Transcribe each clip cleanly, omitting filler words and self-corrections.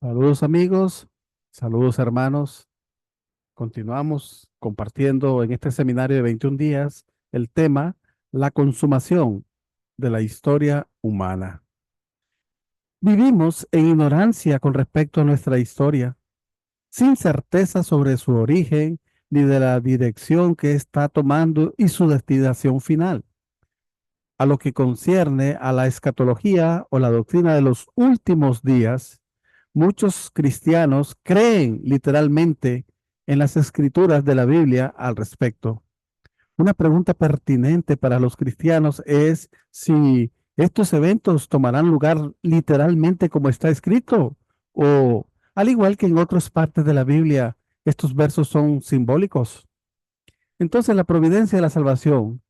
Saludos amigos, saludos hermanos. Continuamos compartiendo en este seminario de 21 días el tema, la consumación de la historia humana. Vivimos en ignorancia con respecto a nuestra historia, sin certeza sobre su origen ni de la dirección que está tomando y su destinación final. A lo que concierne a la escatología o la doctrina de los últimos días, muchos cristianos creen literalmente en las escrituras de la Biblia al respecto. Una pregunta pertinente para los cristianos es si estos eventos tomarán lugar literalmente como está escrito o, al igual que en otras partes de la Biblia, estos versos son simbólicos. Entonces, la providencia de la salvación.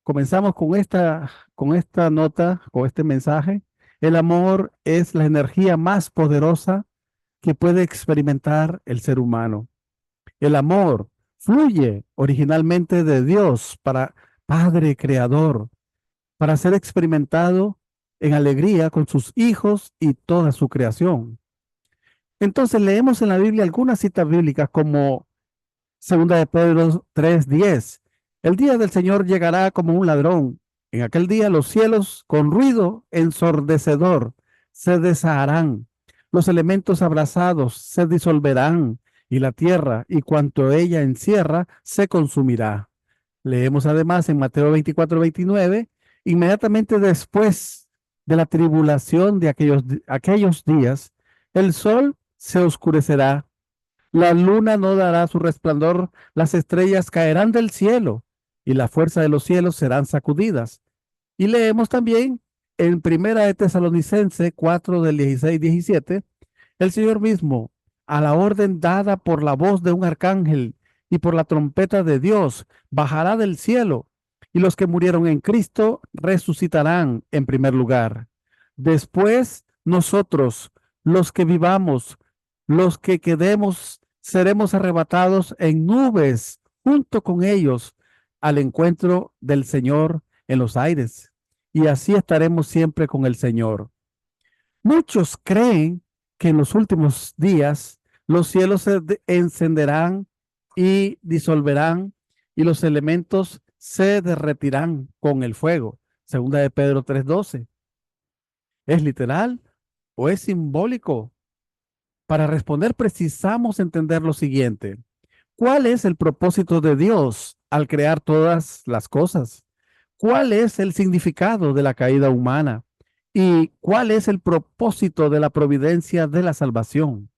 Comenzamos con esta nota, con este mensaje. El amor es la energía más poderosa que puede experimentar el ser humano. El amor fluye originalmente de Dios para Padre Creador, para ser experimentado en alegría con sus hijos y toda su creación. Entonces leemos en la Biblia algunas citas bíblicas como Segunda de Pedro 3:10. El día del Señor llegará como un ladrón. En aquel día los cielos con ruido ensordecedor se desharán. Los elementos abrasados se disolverán y la tierra y cuanto ella encierra se consumirá. Leemos además en Mateo 24:29, inmediatamente después de la tribulación de aquellos días, el sol se oscurecerá, la luna no dará su resplandor, las estrellas caerán del cielo y la fuerza de los cielos serán sacudidas. Y leemos también en Primera de Tesalonicense 4 del 16-17, el Señor mismo, a la orden dada por la voz de un arcángel y por la trompeta de Dios, bajará del cielo y los que murieron en Cristo resucitarán en primer lugar. Después nosotros, los que vivamos, los que quedemos, seremos arrebatados en nubes junto con ellos al encuentro del Señor en los aires. Y así estaremos siempre con el Señor. Muchos creen que en los últimos días los cielos encenderán y disolverán y los elementos se derretirán con el fuego. Segunda de Pedro 3:12. ¿Es literal o es simbólico? Para responder precisamos entender lo siguiente. ¿Cuál es el propósito de Dios al crear todas las cosas? ¿Cuál es el significado de la caída humana? ¿Y cuál es el propósito de la providencia de la salvación?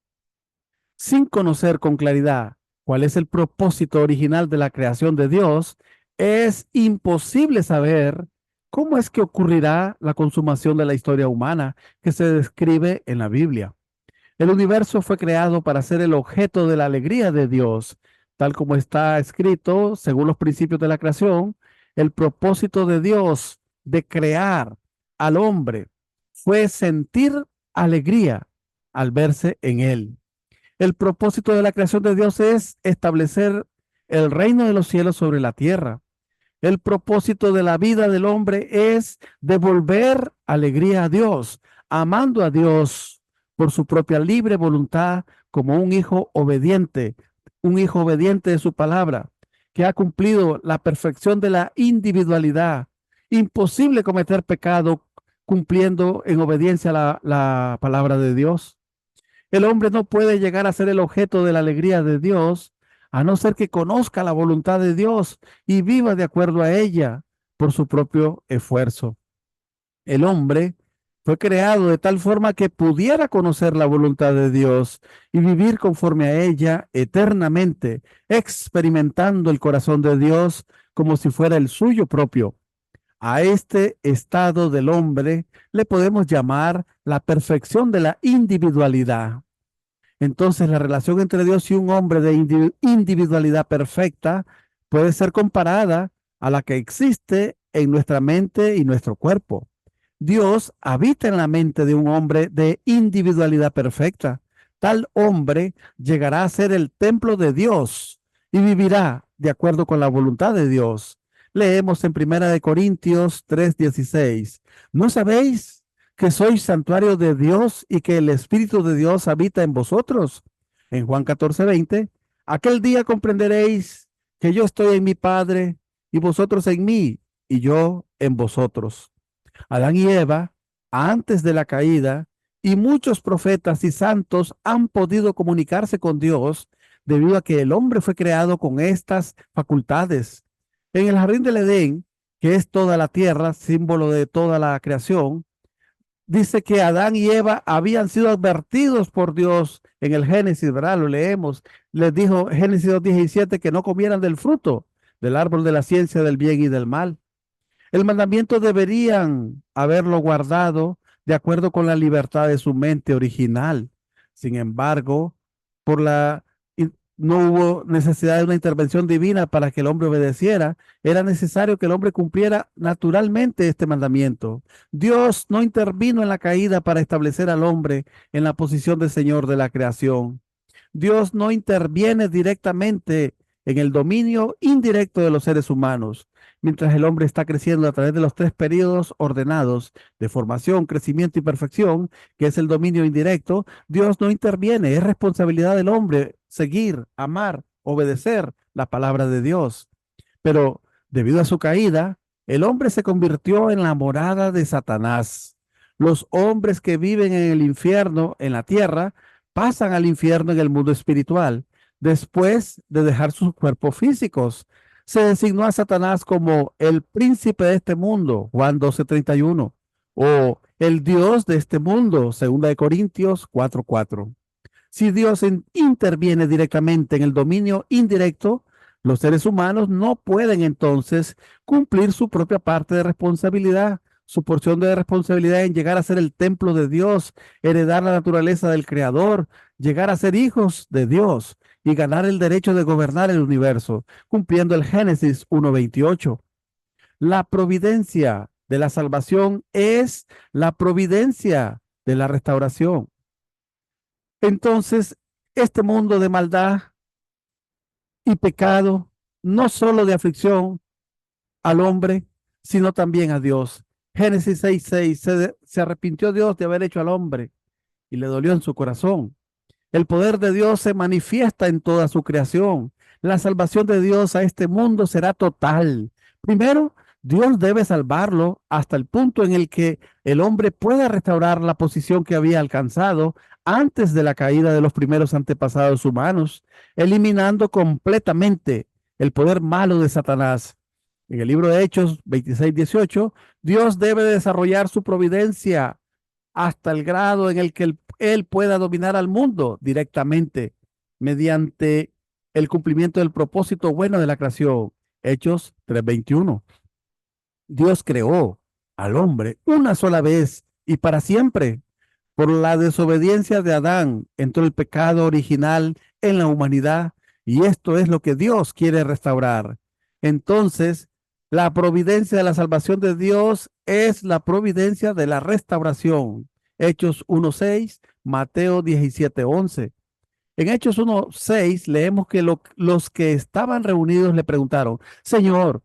Sin conocer con claridad cuál es el propósito original de la creación de Dios, es imposible saber cómo es que ocurrirá la consumación de la historia humana que se describe en la Biblia. El universo fue creado para ser el objeto de la alegría de Dios, tal como está escrito, según los principios de la creación. El propósito de Dios de crear al hombre fue sentir alegría al verse en él. El propósito de la creación de Dios es establecer el reino de los cielos sobre la tierra. El propósito de la vida del hombre es devolver alegría a Dios, amando a Dios por su propia libre voluntad como un hijo obediente de su palabra, que ha cumplido la perfección de la individualidad. Imposible cometer pecado cumpliendo en obediencia a la palabra de Dios. El hombre no puede llegar a ser el objeto de la alegría de Dios a no ser que conozca la voluntad de Dios y viva de acuerdo a ella por su propio esfuerzo. El hombre fue creado de tal forma que pudiera conocer la voluntad de Dios y vivir conforme a ella eternamente, experimentando el corazón de Dios como si fuera el suyo propio. A este estado del hombre le podemos llamar la perfección de la individualidad. Entonces, la relación entre Dios y un hombre de individualidad perfecta puede ser comparada a la que existe en nuestra mente y nuestro cuerpo. Dios habita en la mente de un hombre de individualidad perfecta. Tal hombre llegará a ser el templo de Dios y vivirá de acuerdo con la voluntad de Dios. Leemos en Primera de Corintios 3:16. ¿No sabéis que sois santuario de Dios y que el Espíritu de Dios habita en vosotros? En Juan 14:20, aquel día comprenderéis que yo estoy en mi Padre y vosotros en mí y yo en vosotros. Adán y Eva, antes de la caída, y muchos profetas y santos han podido comunicarse con Dios debido a que el hombre fue creado con estas facultades. En el jardín del Edén, que es toda la tierra, símbolo de toda la creación, dice que Adán y Eva habían sido advertidos por Dios en el Génesis, ¿verdad? Lo leemos. Les dijo Génesis 2:17 que no comieran del fruto del árbol de la ciencia del bien y del mal. El mandamiento deberían haberlo guardado de acuerdo con la libertad de su mente original. Sin embargo, por la no hubo necesidad de una intervención divina para que el hombre obedeciera. Era necesario que el hombre cumpliera naturalmente este mandamiento. Dios no intervino en la caída para establecer al hombre en la posición de Señor de la creación. Dios no interviene directamente en el dominio indirecto de los seres humanos. Mientras el hombre está creciendo a través de los tres periodos ordenados de formación, crecimiento y perfección, que es el dominio indirecto, Dios no interviene. Es responsabilidad del hombre seguir, amar, obedecer la palabra de Dios. Pero debido a su caída, el hombre se convirtió en la morada de Satanás. Los hombres que viven en el infierno, en la tierra, pasan al infierno en el mundo espiritual, después de dejar sus cuerpos físicos. Se designó a Satanás como el príncipe de este mundo, Juan 12:31, o el Dios de este mundo, 2 Corintios 4:4. Si Dios interviene directamente en el dominio indirecto, los seres humanos no pueden entonces cumplir su propia parte de responsabilidad, su porción de responsabilidad en llegar a ser el templo de Dios, heredar la naturaleza del Creador, llegar a ser hijos de Dios y ganar el derecho de gobernar el universo, cumpliendo el Génesis 1:28. La providencia de la salvación es la providencia de la restauración. Entonces, este mundo de maldad y pecado, no solo de aflicción al hombre, sino también a Dios. Génesis 6:6, se arrepintió Dios de haber hecho al hombre y le dolió en su corazón. El poder de Dios se manifiesta en toda su creación. La salvación de Dios a este mundo será total. Primero, Dios debe salvarlo hasta el punto en el que el hombre pueda restaurar la posición que había alcanzado antes de la caída de los primeros antepasados humanos, eliminando completamente el poder malo de Satanás. En el libro de Hechos 26:18, Dios debe desarrollar su providencia hasta el grado en el que él pueda dominar al mundo directamente mediante el cumplimiento del propósito bueno de la creación. Hechos 3:21. Dios creó al hombre una sola vez y para siempre. Por la desobediencia de Adán entró el pecado original en la humanidad y esto es lo que Dios quiere restaurar. Entonces, la providencia de la salvación de Dios es la providencia de la restauración. Hechos 1:6, Mateo 17:11. En Hechos 1:6 leemos que los que estaban reunidos le preguntaron, Señor,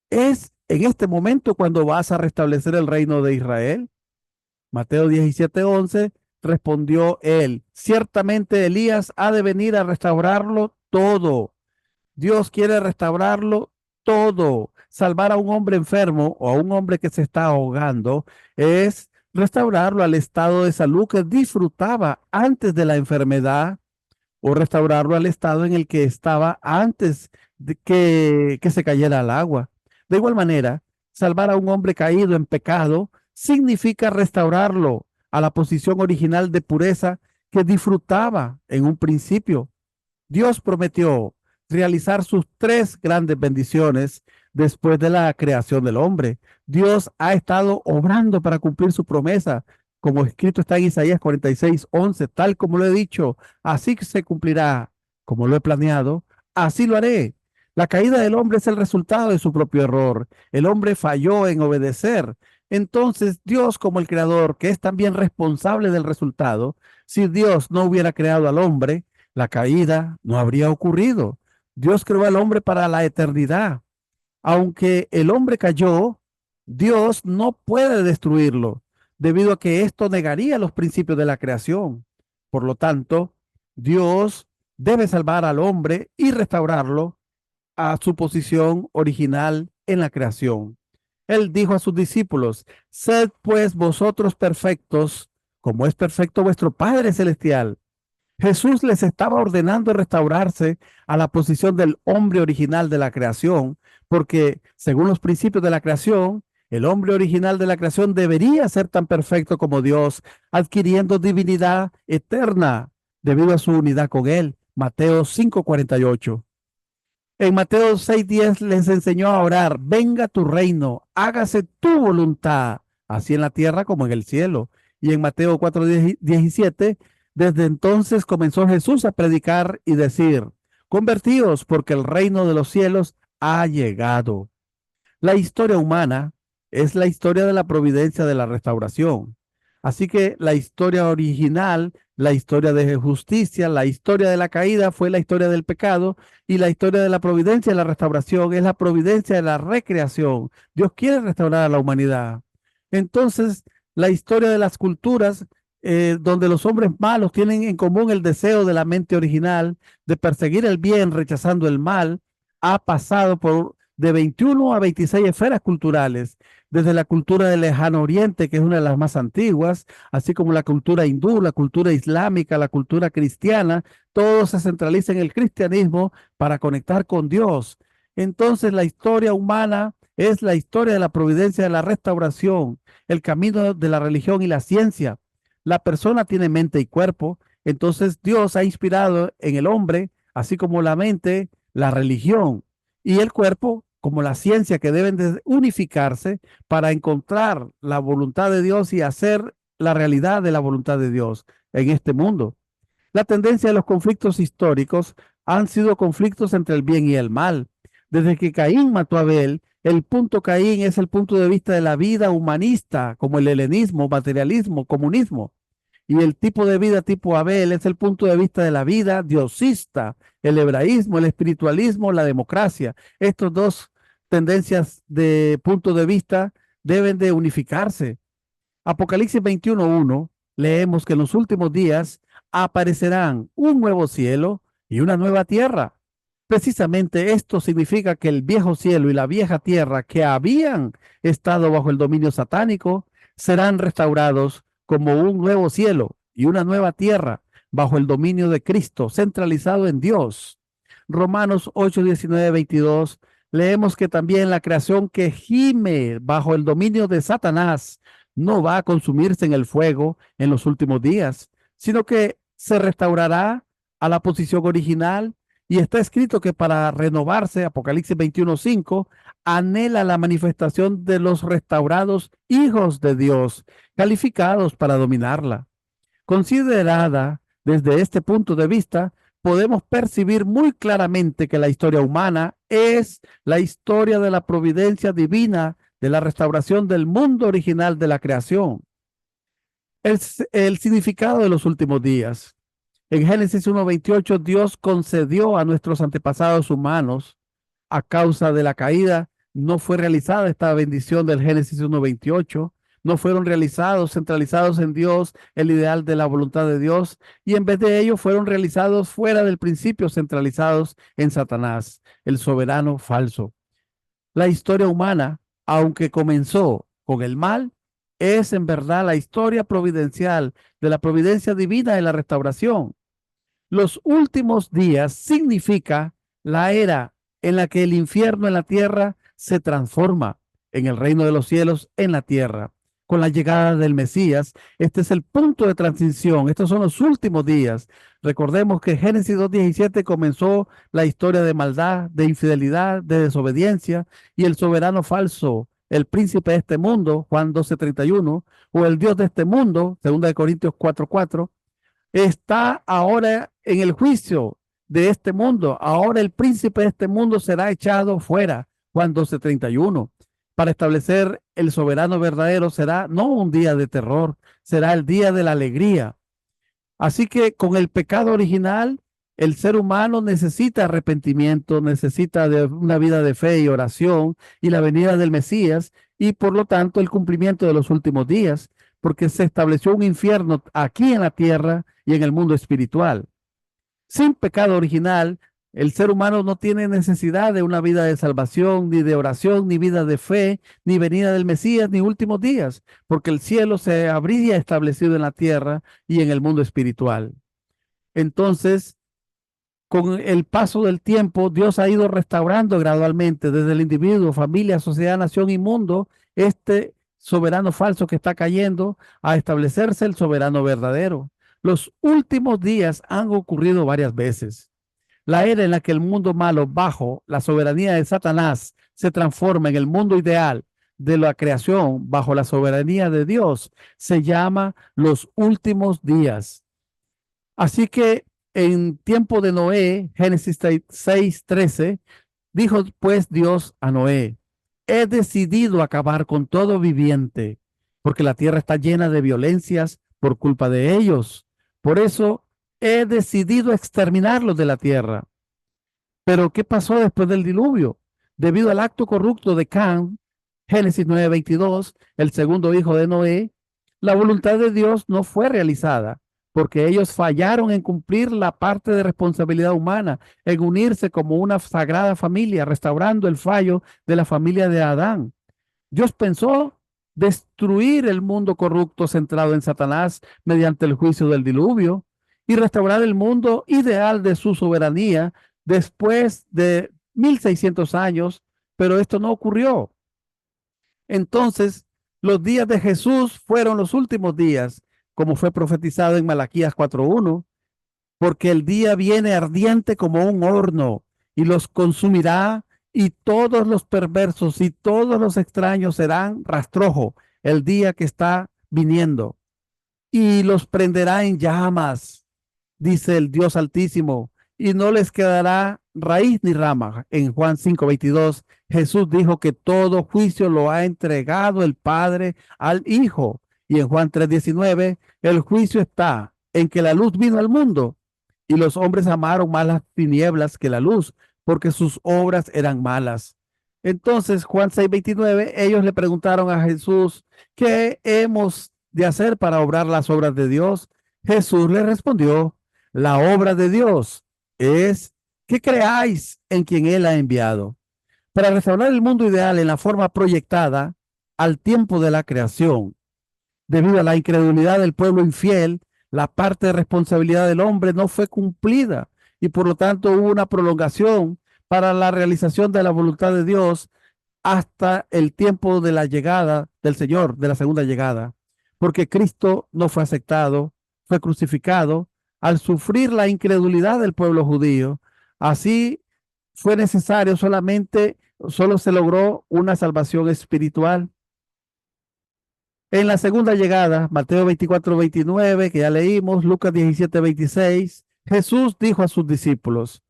¿es en este momento cuando vas a restablecer el reino de Israel? Mateo 17:11 respondió él, ciertamente Elías ha de venir a restaurarlo todo. Dios quiere restaurarlo todo. Salvar a un hombre enfermo o a un hombre que se está ahogando es restaurarlo al estado de salud que disfrutaba antes de la enfermedad o restaurarlo al estado en el que estaba antes de que se cayera al agua. De igual manera, salvar a un hombre caído en pecado significa restaurarlo a la posición original de pureza que disfrutaba en un principio. Dios prometió realizar sus tres grandes bendiciones después de la creación del hombre. Dios ha estado obrando para cumplir su promesa, como escrito está en Isaías 46:11, tal como lo he dicho, así que se cumplirá, como lo he planeado, así lo haré. La caída del hombre es el resultado de su propio error. El hombre falló en obedecer. Entonces, Dios como el creador, que es también responsable del resultado, si Dios no hubiera creado al hombre, la caída no habría ocurrido. Dios creó al hombre para la eternidad. Aunque el hombre cayó, Dios no puede destruirlo. debido a que esto negaría los principios de la creación. Por lo tanto, Dios debe salvar al hombre y restaurarlo a su posición original en la creación. Él dijo a sus discípulos: sed pues vosotros perfectos, como es perfecto vuestro Padre Celestial. Jesús les estaba ordenando restaurarse a la posición del hombre original de la creación, porque según los principios de la creación, el hombre original de la creación debería ser tan perfecto como Dios, adquiriendo divinidad eterna debido a su unidad con Él. Mateo 5:48. En Mateo 6:10 les enseñó a orar: venga tu reino, hágase tu voluntad, así en la tierra como en el cielo. Y en Mateo 4:17, desde entonces comenzó Jesús a predicar y decir: convertíos, porque el reino de los cielos ha llegado. La historia humana es la historia de la providencia de la restauración. Así que la historia original, la historia de justicia, la historia de la caída fue la historia del pecado, y la historia de la providencia de la restauración es la providencia de la recreación. Dios quiere restaurar a la humanidad. Entonces, la historia de las culturas, donde los hombres malos tienen en común el deseo de la mente original de perseguir el bien rechazando el mal, ha pasado por de 21 a 26 esferas culturales, desde la cultura del lejano oriente, que es una de las más antiguas, así como la cultura hindú, la cultura islámica, la cultura cristiana. Todo se centraliza en el cristianismo para conectar con Dios. Entonces, la historia humana es la historia de la providencia de la restauración, el camino de la religión y la ciencia. La persona tiene mente y cuerpo, entonces Dios ha inspirado en el hombre, así como la mente, la religión, y el cuerpo como la ciencia, que deben de unificarse para encontrar la voluntad de Dios y hacer la realidad de la voluntad de Dios en este mundo. La tendencia de los conflictos históricos han sido conflictos entre el bien y el mal. Desde que Caín mató a Abel, el punto Caín es el punto de vista de la vida humanista, como el helenismo, materialismo, comunismo. Y el tipo de vida tipo Abel es el punto de vista de la vida diosista, el hebraísmo, el espiritualismo, la democracia. Estos dos tendencias de punto de vista deben de unificarse. Apocalipsis 21:1 leemos que en los últimos días aparecerán un nuevo cielo y una nueva tierra. Precisamente esto significa que el viejo cielo y la vieja tierra que habían estado bajo el dominio satánico serán restaurados como un nuevo cielo y una nueva tierra bajo el dominio de Cristo, centralizado en Dios. Romanos 8:19-22 leemos que también la creación que gime bajo el dominio de Satanás no va a consumirse en el fuego en los últimos días, sino que se restaurará a la posición original. Y está escrito que para renovarse, Apocalipsis 21:5, anhela la manifestación de los restaurados hijos de Dios, calificados para dominarla. Considerada desde este punto de vista, podemos percibir muy claramente que la historia humana es la historia de la providencia divina, de la restauración del mundo original de la creación. El significado de los últimos días. En Génesis 1:28, Dios concedió a nuestros antepasados humanos, a causa de la caída, no fue realizada esta bendición del Génesis 1:28. No fueron realizados, centralizados en Dios, el ideal de la voluntad de Dios, y en vez de ello fueron realizados fuera del principio, centralizados en Satanás, el soberano falso. La historia humana, aunque comenzó con el mal, es en verdad la historia providencial de la providencia divina de la restauración. Los últimos días significa la era en la que el infierno en la tierra se transforma en el reino de los cielos en la tierra. Con la llegada del Mesías, este es el punto de transición. Estos son los últimos días. Recordemos que Génesis 2:17 comenzó la historia de maldad, de infidelidad, de desobediencia, y el soberano falso, el príncipe de este mundo, Juan 12:31, o el Dios de este mundo, 2 Corintios 4:4, está ahora en el juicio de este mundo. Ahora el príncipe de este mundo será echado fuera. Juan 12:31. Para establecer el soberano verdadero será no un día de terror, será el día de la alegría. Así que con el pecado original, el ser humano necesita arrepentimiento, necesita de una vida de fe y oración y la venida del Mesías, y por lo tanto el cumplimiento de los últimos días. porque se estableció un infierno aquí en la tierra y en el mundo espiritual. Sin pecado original, el ser humano no tiene necesidad de una vida de salvación, ni de oración, ni vida de fe, ni venida del Mesías, ni últimos días, porque el cielo se habría establecido en la tierra y en el mundo espiritual. Entonces, con el paso del tiempo, Dios ha ido restaurando gradualmente desde el individuo, familia, sociedad, nación y mundo, este soberano falso que está cayendo a establecerse el soberano verdadero. Los últimos días han ocurrido varias veces. La era en la que el mundo malo bajo la soberanía de Satanás se transforma en el mundo ideal de la creación bajo la soberanía de Dios se llama los últimos días. Así que en tiempo de Noé, Génesis 6:13, dijo pues Dios a Noé, he decidido acabar con todo viviente, porque la tierra está llena de violencias por culpa de ellos. Por eso he decidido exterminarlos de la tierra. Pero ¿qué pasó después del diluvio? Debido al acto corrupto de Can, Génesis 9:22, el segundo hijo de Noé, la voluntad de Dios no fue realizada porque ellos fallaron en cumplir la parte de responsabilidad humana, en unirse como una sagrada familia, restaurando el fallo de la familia de Adán. Dios pensó destruir el mundo corrupto centrado en Satanás mediante el juicio del diluvio y restaurar el mundo ideal de su soberanía después de 1600 años, pero esto no ocurrió. Entonces, los días de Jesús fueron los últimos días, como fue profetizado en Malaquías 4:1, porque el día viene ardiente como un horno y los consumirá, y todos los perversos y todos los extraños serán rastrojo el día que está viniendo, y los prenderá en llamas, dice el Dios Altísimo, y no les quedará raíz ni rama. En Juan 5:22, Jesús dijo que todo juicio lo ha entregado el Padre al Hijo. Y en Juan 3:19, el juicio está en que la luz vino al mundo y los hombres amaron más las tinieblas que la luz, porque sus obras eran malas. Entonces, Juan 6:29, ellos le preguntaron a Jesús, ¿qué hemos de hacer para obrar las obras de Dios? Jesús le respondió, la obra de Dios es que creáis en quien Él ha enviado. Para restaurar el mundo ideal en la forma proyectada al tiempo de la creación, debido a la incredulidad del pueblo infiel, la parte de responsabilidad del hombre no fue cumplida y por lo tanto hubo una prolongación para la realización de la voluntad de Dios hasta el tiempo de la llegada del Señor, de la segunda llegada, porque Cristo no fue aceptado, fue crucificado al sufrir la incredulidad del pueblo judío. Así fue necesario solo se logró una salvación espiritual. En la segunda llegada, Mateo 24:29, que ya leímos, Lucas 17:26, Jesús dijo a sus discípulos,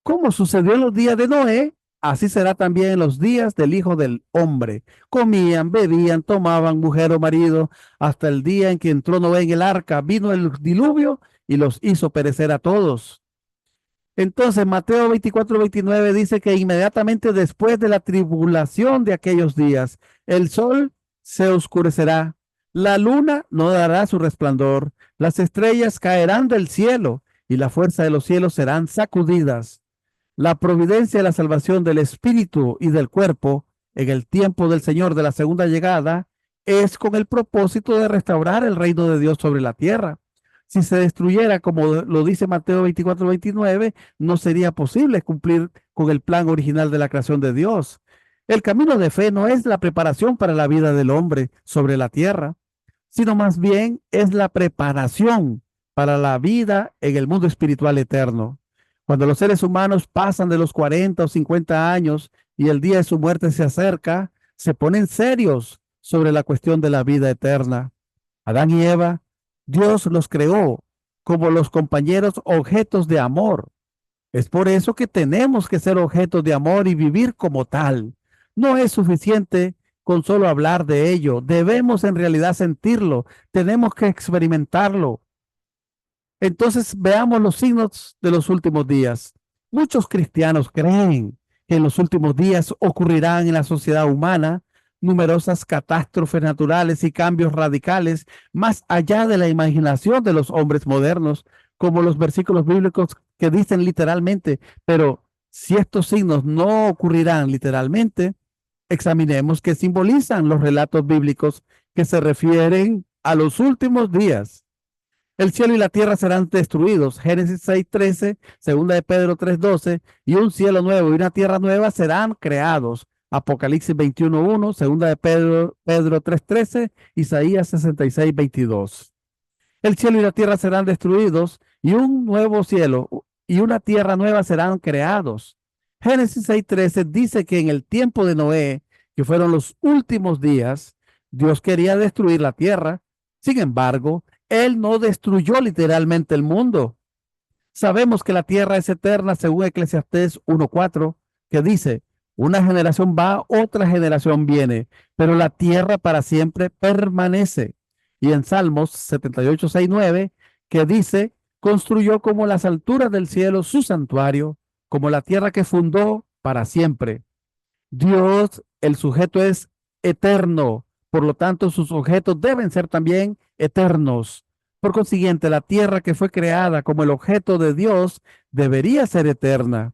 como sucedió en los días de Noé, así será también en los días del Hijo del Hombre. Comían, bebían, tomaban mujer o marido, hasta el día en que entró Noé en el arca, vino el diluvio y los hizo perecer a todos. Entonces, Mateo 24:29 dice que inmediatamente después de la tribulación de aquellos días, el sol se oscurecerá, la luna no dará su resplandor, las estrellas caerán del cielo y la fuerza de los cielos serán sacudidas. La providencia y la salvación del espíritu y del cuerpo en el tiempo del Señor de la segunda llegada es con el propósito de restaurar el reino de Dios sobre la tierra. Si se destruyera, como lo dice Mateo 24:29, no sería posible cumplir con el plan original de la creación de Dios. El camino de fe no es la preparación para la vida del hombre sobre la tierra, sino más bien es la preparación para la vida en el mundo espiritual eterno. Cuando los seres humanos pasan de los 40 o 50 años y el día de su muerte se acerca, se ponen serios sobre la cuestión de la vida eterna. Adán y Eva, Dios los creó como los compañeros objetos de amor. Es por eso que tenemos que ser objetos de amor y vivir como tal. No es suficiente con solo hablar de ello. Debemos en realidad sentirlo. Tenemos que experimentarlo. Entonces veamos los signos de los últimos días. Muchos cristianos creen que en los últimos días ocurrirán en la sociedad humana numerosas catástrofes naturales y cambios radicales más allá de la imaginación de los hombres modernos, como los versículos bíblicos que dicen literalmente, pero si estos signos no ocurrirán literalmente, examinemos qué simbolizan los relatos bíblicos que se refieren a los últimos días. El cielo y la tierra serán destruidos. Génesis 6:13, segunda de Pedro 3:12, y un cielo nuevo y una tierra nueva serán creados. Apocalipsis 21:1, segunda de Pedro 3:13, Isaías 66:22. El cielo y la tierra serán destruidos y un nuevo cielo y una tierra nueva serán creados. Génesis 6:13 dice que en el tiempo de Noé, que fueron los últimos días, Dios quería destruir la tierra. Sin embargo, Él no destruyó literalmente el mundo. Sabemos que la tierra es eterna según Eclesiastés 1:4, que dice, una generación va, otra generación viene, pero la tierra para siempre permanece. Y en Salmos 78:6-9, que dice, construyó como las alturas del cielo su santuario, como la tierra que fundó para siempre. Dios, el sujeto es eterno, por lo tanto sus objetos deben ser también eternos. Por consiguiente, la tierra que fue creada como el objeto de Dios debería ser eterna.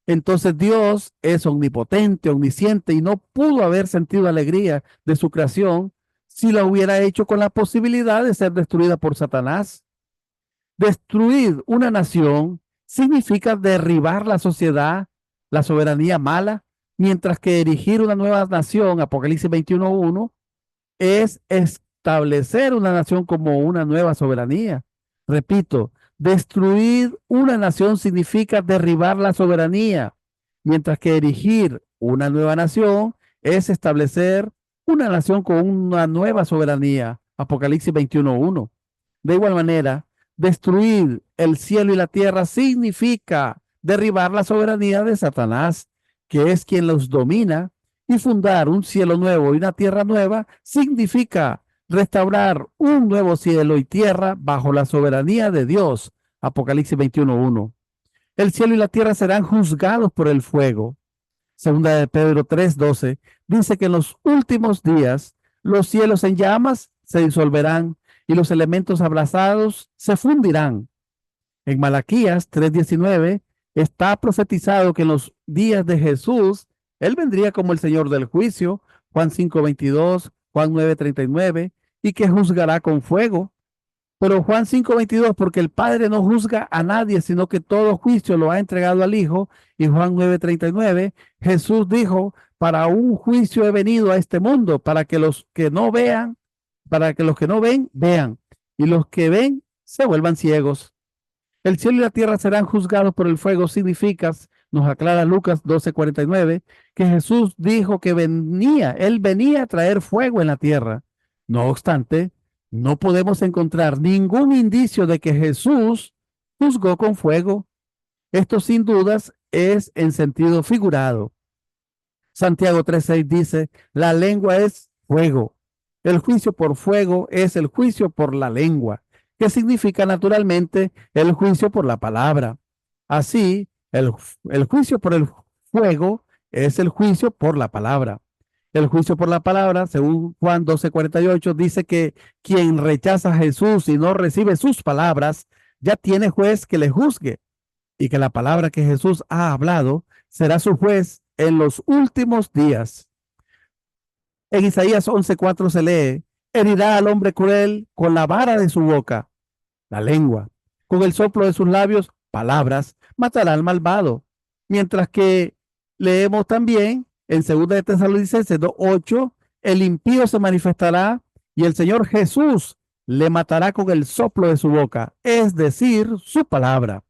Entonces Dios es omnipotente, omnisciente y no pudo haber sentido alegría de su creación si la hubiera hecho con la posibilidad de ser destruida por Satanás. Destruir una nación significa derribar la sociedad, la soberanía mala, mientras que erigir una nueva nación, Apocalipsis 21:1, es establecer una nación como una nueva soberanía. Repito, destruir una nación significa derribar la soberanía, mientras que erigir una nueva nación es establecer una nación con una nueva soberanía. Apocalipsis 21:1. De igual manera, destruir el cielo y la tierra significa derribar la soberanía de Satanás, que es quien los domina, y fundar un cielo nuevo y una tierra nueva significa restaurar un nuevo cielo y tierra bajo la soberanía de Dios. Apocalipsis 21:1. El cielo y la tierra serán juzgados por el fuego. Segunda de Pedro 3:12 dice que en los últimos días los cielos en llamas se disolverán y los elementos abrasados se fundirán. En Malaquías 3:19 está profetizado que en los días de Jesús, Él vendría como el Señor del juicio, Juan 5:22, Juan 9:39, y que juzgará con fuego. Pero Juan 5:22, porque el Padre no juzga a nadie, sino que todo juicio lo ha entregado al Hijo. Y Juan 9:39, Jesús dijo, para un juicio he venido a este mundo, para que los que no vean, para que los que no ven, vean, y los que ven se vuelvan ciegos. El cielo y la tierra serán juzgados por el fuego. Significa, nos aclara Lucas 12:49, que Jesús dijo que Él venía a traer fuego en la tierra. No obstante, no podemos encontrar ningún indicio de que Jesús juzgó con fuego. Esto sin dudas es en sentido figurado. Santiago 3:6 dice, la lengua es fuego. El juicio por fuego es el juicio por la lengua, que significa naturalmente el juicio por la palabra. Así, el juicio por el fuego es el juicio por la palabra. El juicio por la palabra, según Juan 12:48, dice que quien rechaza a Jesús y no recibe sus palabras, ya tiene juez que le juzgue, y que la palabra que Jesús ha hablado será su juez en los últimos días. En Isaías 11:4 se lee, herirá al hombre cruel con la vara de su boca, la lengua, con el soplo de sus labios, palabras, matará al malvado. Mientras que leemos también en 2 de Tesalonicenses 2:8, el impío se manifestará y el Señor Jesús le matará con el soplo de su boca, es decir, su palabra.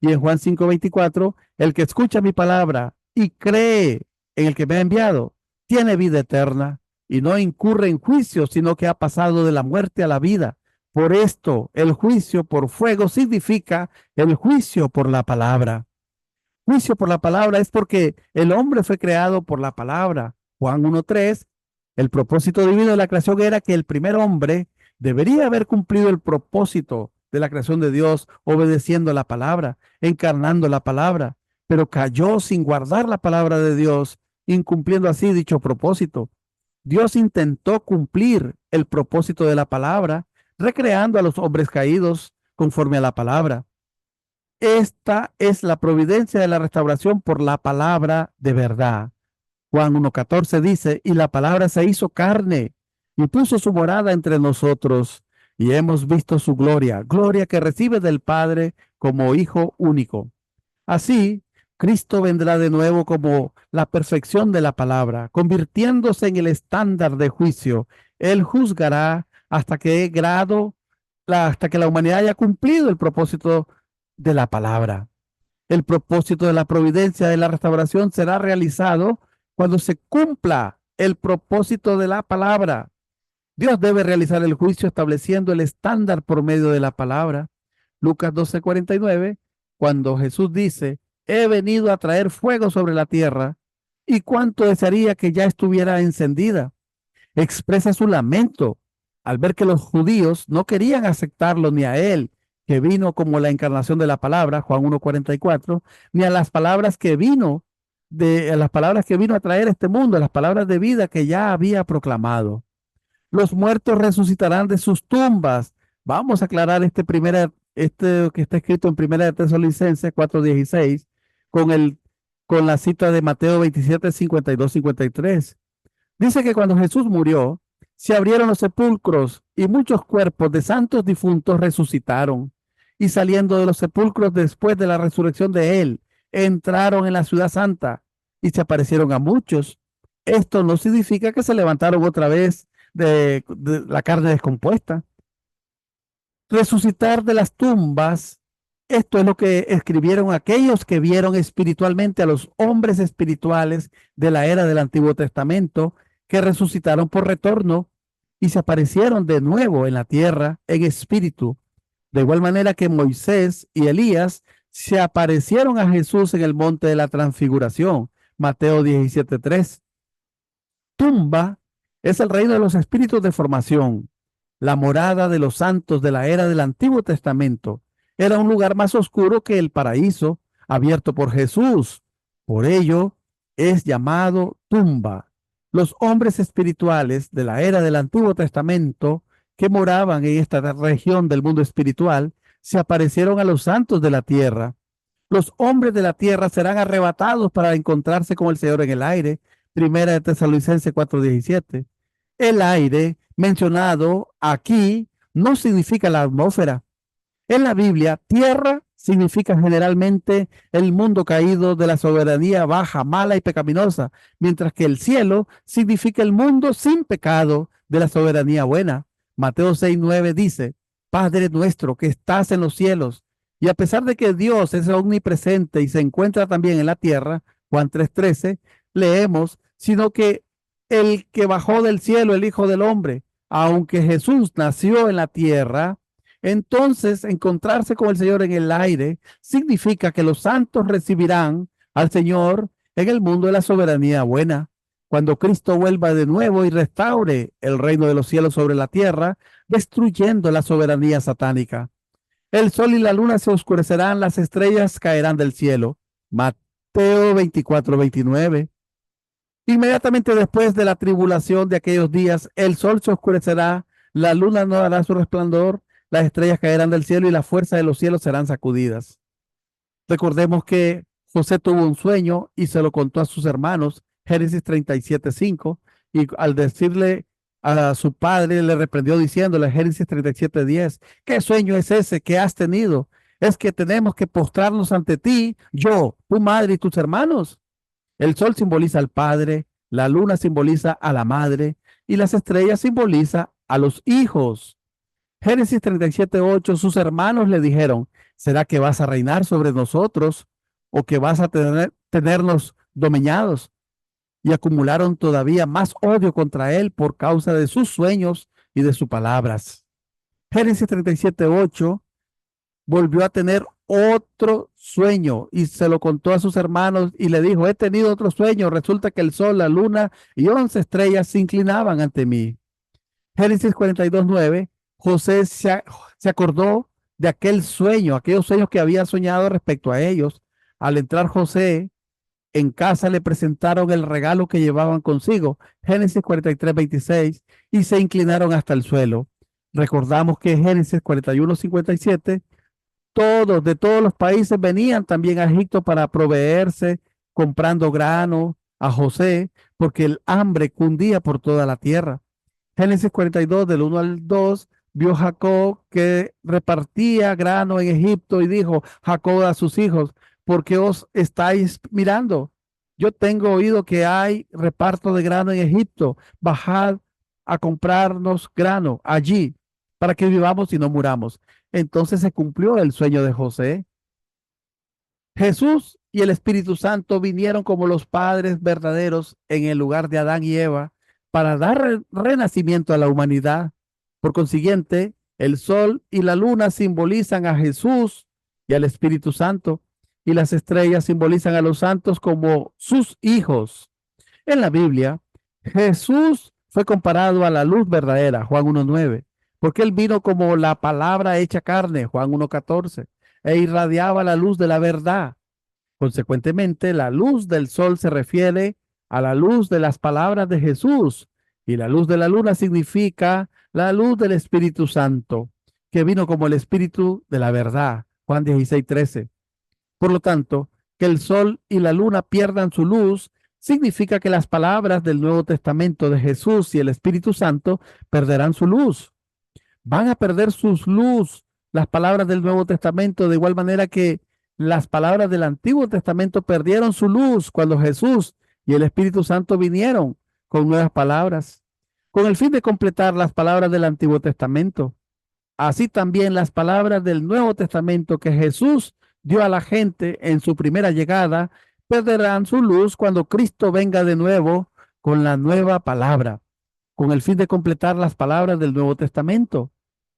Y en Juan 5:24, el que escucha mi palabra y cree en el que me ha enviado, tiene vida eterna y no incurre en juicio, sino que ha pasado de la muerte a la vida. Por esto, el juicio por fuego significa el juicio por la palabra. Juicio por la palabra es porque el hombre fue creado por la palabra. Juan 1:3, el propósito divino de la creación era que el primer hombre debería haber cumplido el propósito de la creación de Dios, obedeciendo la palabra, encarnando la palabra, pero cayó sin guardar la palabra de Dios, incumpliendo así dicho propósito. Dios intentó cumplir el propósito de la palabra, recreando a los hombres caídos conforme a la palabra. Esta es la providencia de la restauración por la palabra de verdad. Juan 1:14 dice, y la palabra se hizo carne y puso su morada entre nosotros, y hemos visto su gloria, gloria que recibe del Padre como Hijo único. Así, Cristo vendrá de nuevo como la perfección de la palabra, convirtiéndose en el estándar de juicio. Él juzgará hasta que la humanidad haya cumplido el propósito de la palabra. El propósito de la providencia de la restauración será realizado cuando se cumpla el propósito de la palabra. Dios debe realizar el juicio estableciendo el estándar por medio de la palabra. Lucas 12:49, cuando Jesús dice, he venido a traer fuego sobre la tierra, y cuánto desearía que ya estuviera encendida. Expresa su lamento al ver que los judíos no querían aceptarlo ni a él, que vino como la encarnación de la palabra, Juan 1:44, ni a las palabras que vino a las palabras que vino a traer este mundo, las palabras de vida que ya había proclamado. Los muertos resucitarán de sus tumbas. Vamos a aclarar este que está escrito en Primera de Tesalonicenses 4:16 con la cita de Mateo 27:52-53. Dice que cuando Jesús murió, se abrieron los sepulcros y muchos cuerpos de santos difuntos resucitaron. Y saliendo de los sepulcros después de la resurrección de él, entraron en la ciudad santa y se aparecieron a muchos. Esto no significa que se levantaron otra vez de la carne descompuesta. Resucitar de las tumbas, esto es lo que escribieron aquellos que vieron espiritualmente a los hombres espirituales de la era del Antiguo Testamento, que resucitaron por retorno y se aparecieron de nuevo en la tierra en espíritu. De igual manera que Moisés y Elías se aparecieron a Jesús en el monte de la transfiguración, Mateo 17:3. Tumba es el reino de los espíritus de formación, la morada de los santos de la era del Antiguo Testamento. Era un lugar más oscuro que el paraíso abierto por Jesús. Por ello es llamado tumba. Los hombres espirituales de la era del Antiguo Testamento que moraban en esta región del mundo espiritual se aparecieron a los santos de la tierra. Los hombres de la tierra serán arrebatados para encontrarse con el Señor en el aire. Primera de Tesalonicenses 4:17. El aire mencionado aquí no significa la atmósfera. En la Biblia, tierra significa generalmente el mundo caído de la soberanía baja, mala y pecaminosa, mientras que el cielo significa el mundo sin pecado de la soberanía buena. Mateo 6:9 dice, Padre nuestro que estás en los cielos, y a pesar de que Dios es omnipresente y se encuentra también en la tierra, Juan 3:13, leemos, sino que el que bajó del cielo, el Hijo del Hombre, aunque Jesús nació en la tierra, entonces encontrarse con el Señor en el aire significa que los santos recibirán al Señor en el mundo de la soberanía buena. Cuando Cristo vuelva de nuevo y restaure el reino de los cielos sobre la tierra, destruyendo la soberanía satánica. El sol y la luna se oscurecerán, las estrellas caerán del cielo. Mateo 24:29. Inmediatamente después de la tribulación de aquellos días, el sol se oscurecerá, la luna no dará su resplandor, las estrellas caerán del cielo y la fuerza de los cielos serán sacudidas. Recordemos que José tuvo un sueño y se lo contó a sus hermanos, Génesis 37:5, y al decirle a su padre, le reprendió diciéndole, Génesis 37:10, ¿qué sueño es ese que has tenido? Es que tenemos que postrarnos ante ti, yo, tu madre y tus hermanos. El sol simboliza al padre, la luna simboliza a la madre y las estrellas simboliza a los hijos. Génesis 37:8, sus hermanos le dijeron, ¿será que vas a reinar sobre nosotros o que vas a tenernos dominados? Y acumularon todavía más odio contra él por causa de sus sueños y de sus palabras. Génesis 37:8 volvió a tener otro sueño y se lo contó a sus hermanos y le dijo, he tenido otro sueño, resulta que el sol, la luna y 11 estrellas se inclinaban ante mí. Génesis 42:9, José se acordó de aquel sueño, aquellos sueños que había soñado respecto a ellos. Al entrar José En casa le presentaron el regalo que llevaban consigo, Génesis 43:26, y se inclinaron hasta el suelo. Recordamos que en Génesis 41:57, todos de todos los países venían también a Egipto para proveerse, comprando grano a José, porque el hambre cundía por toda la tierra. Génesis 42, del 1 al 2, vio Jacob que repartía grano en Egipto y dijo Jacob a sus hijos: ¿por qué os estáis mirando? Yo tengo oído que hay reparto de grano en Egipto. Bajad a comprarnos grano allí para que vivamos y no muramos. Entonces se cumplió el sueño de José. Jesús y el Espíritu Santo vinieron como los padres verdaderos en el lugar de Adán y Eva para dar renacimiento a la humanidad. Por consiguiente, el sol y la luna simbolizan a Jesús y al Espíritu Santo, y las estrellas simbolizan a los santos como sus hijos. En la Biblia, Jesús fue comparado a la luz verdadera, Juan 1:9, porque él vino como la palabra hecha carne, Juan 1:14, e irradiaba la luz de la verdad. Consecuentemente, la luz del sol se refiere a la luz de las palabras de Jesús, y la luz de la luna significa la luz del Espíritu Santo, que vino como el Espíritu de la verdad, Juan 16:13. Por lo tanto, que el sol y la luna pierdan su luz significa que las palabras del Nuevo Testamento de Jesús y el Espíritu Santo perderán su luz. Van a perder su luz las palabras del Nuevo Testamento, de igual manera que las palabras del Antiguo Testamento perdieron su luz cuando Jesús y el Espíritu Santo vinieron con nuevas palabras, con el fin de completar las palabras del Antiguo Testamento. Así también las palabras del Nuevo Testamento que Jesús dio a la gente en su primera llegada perderán su luz cuando Cristo venga de nuevo con la nueva palabra, con el fin de completar las palabras del Nuevo Testamento,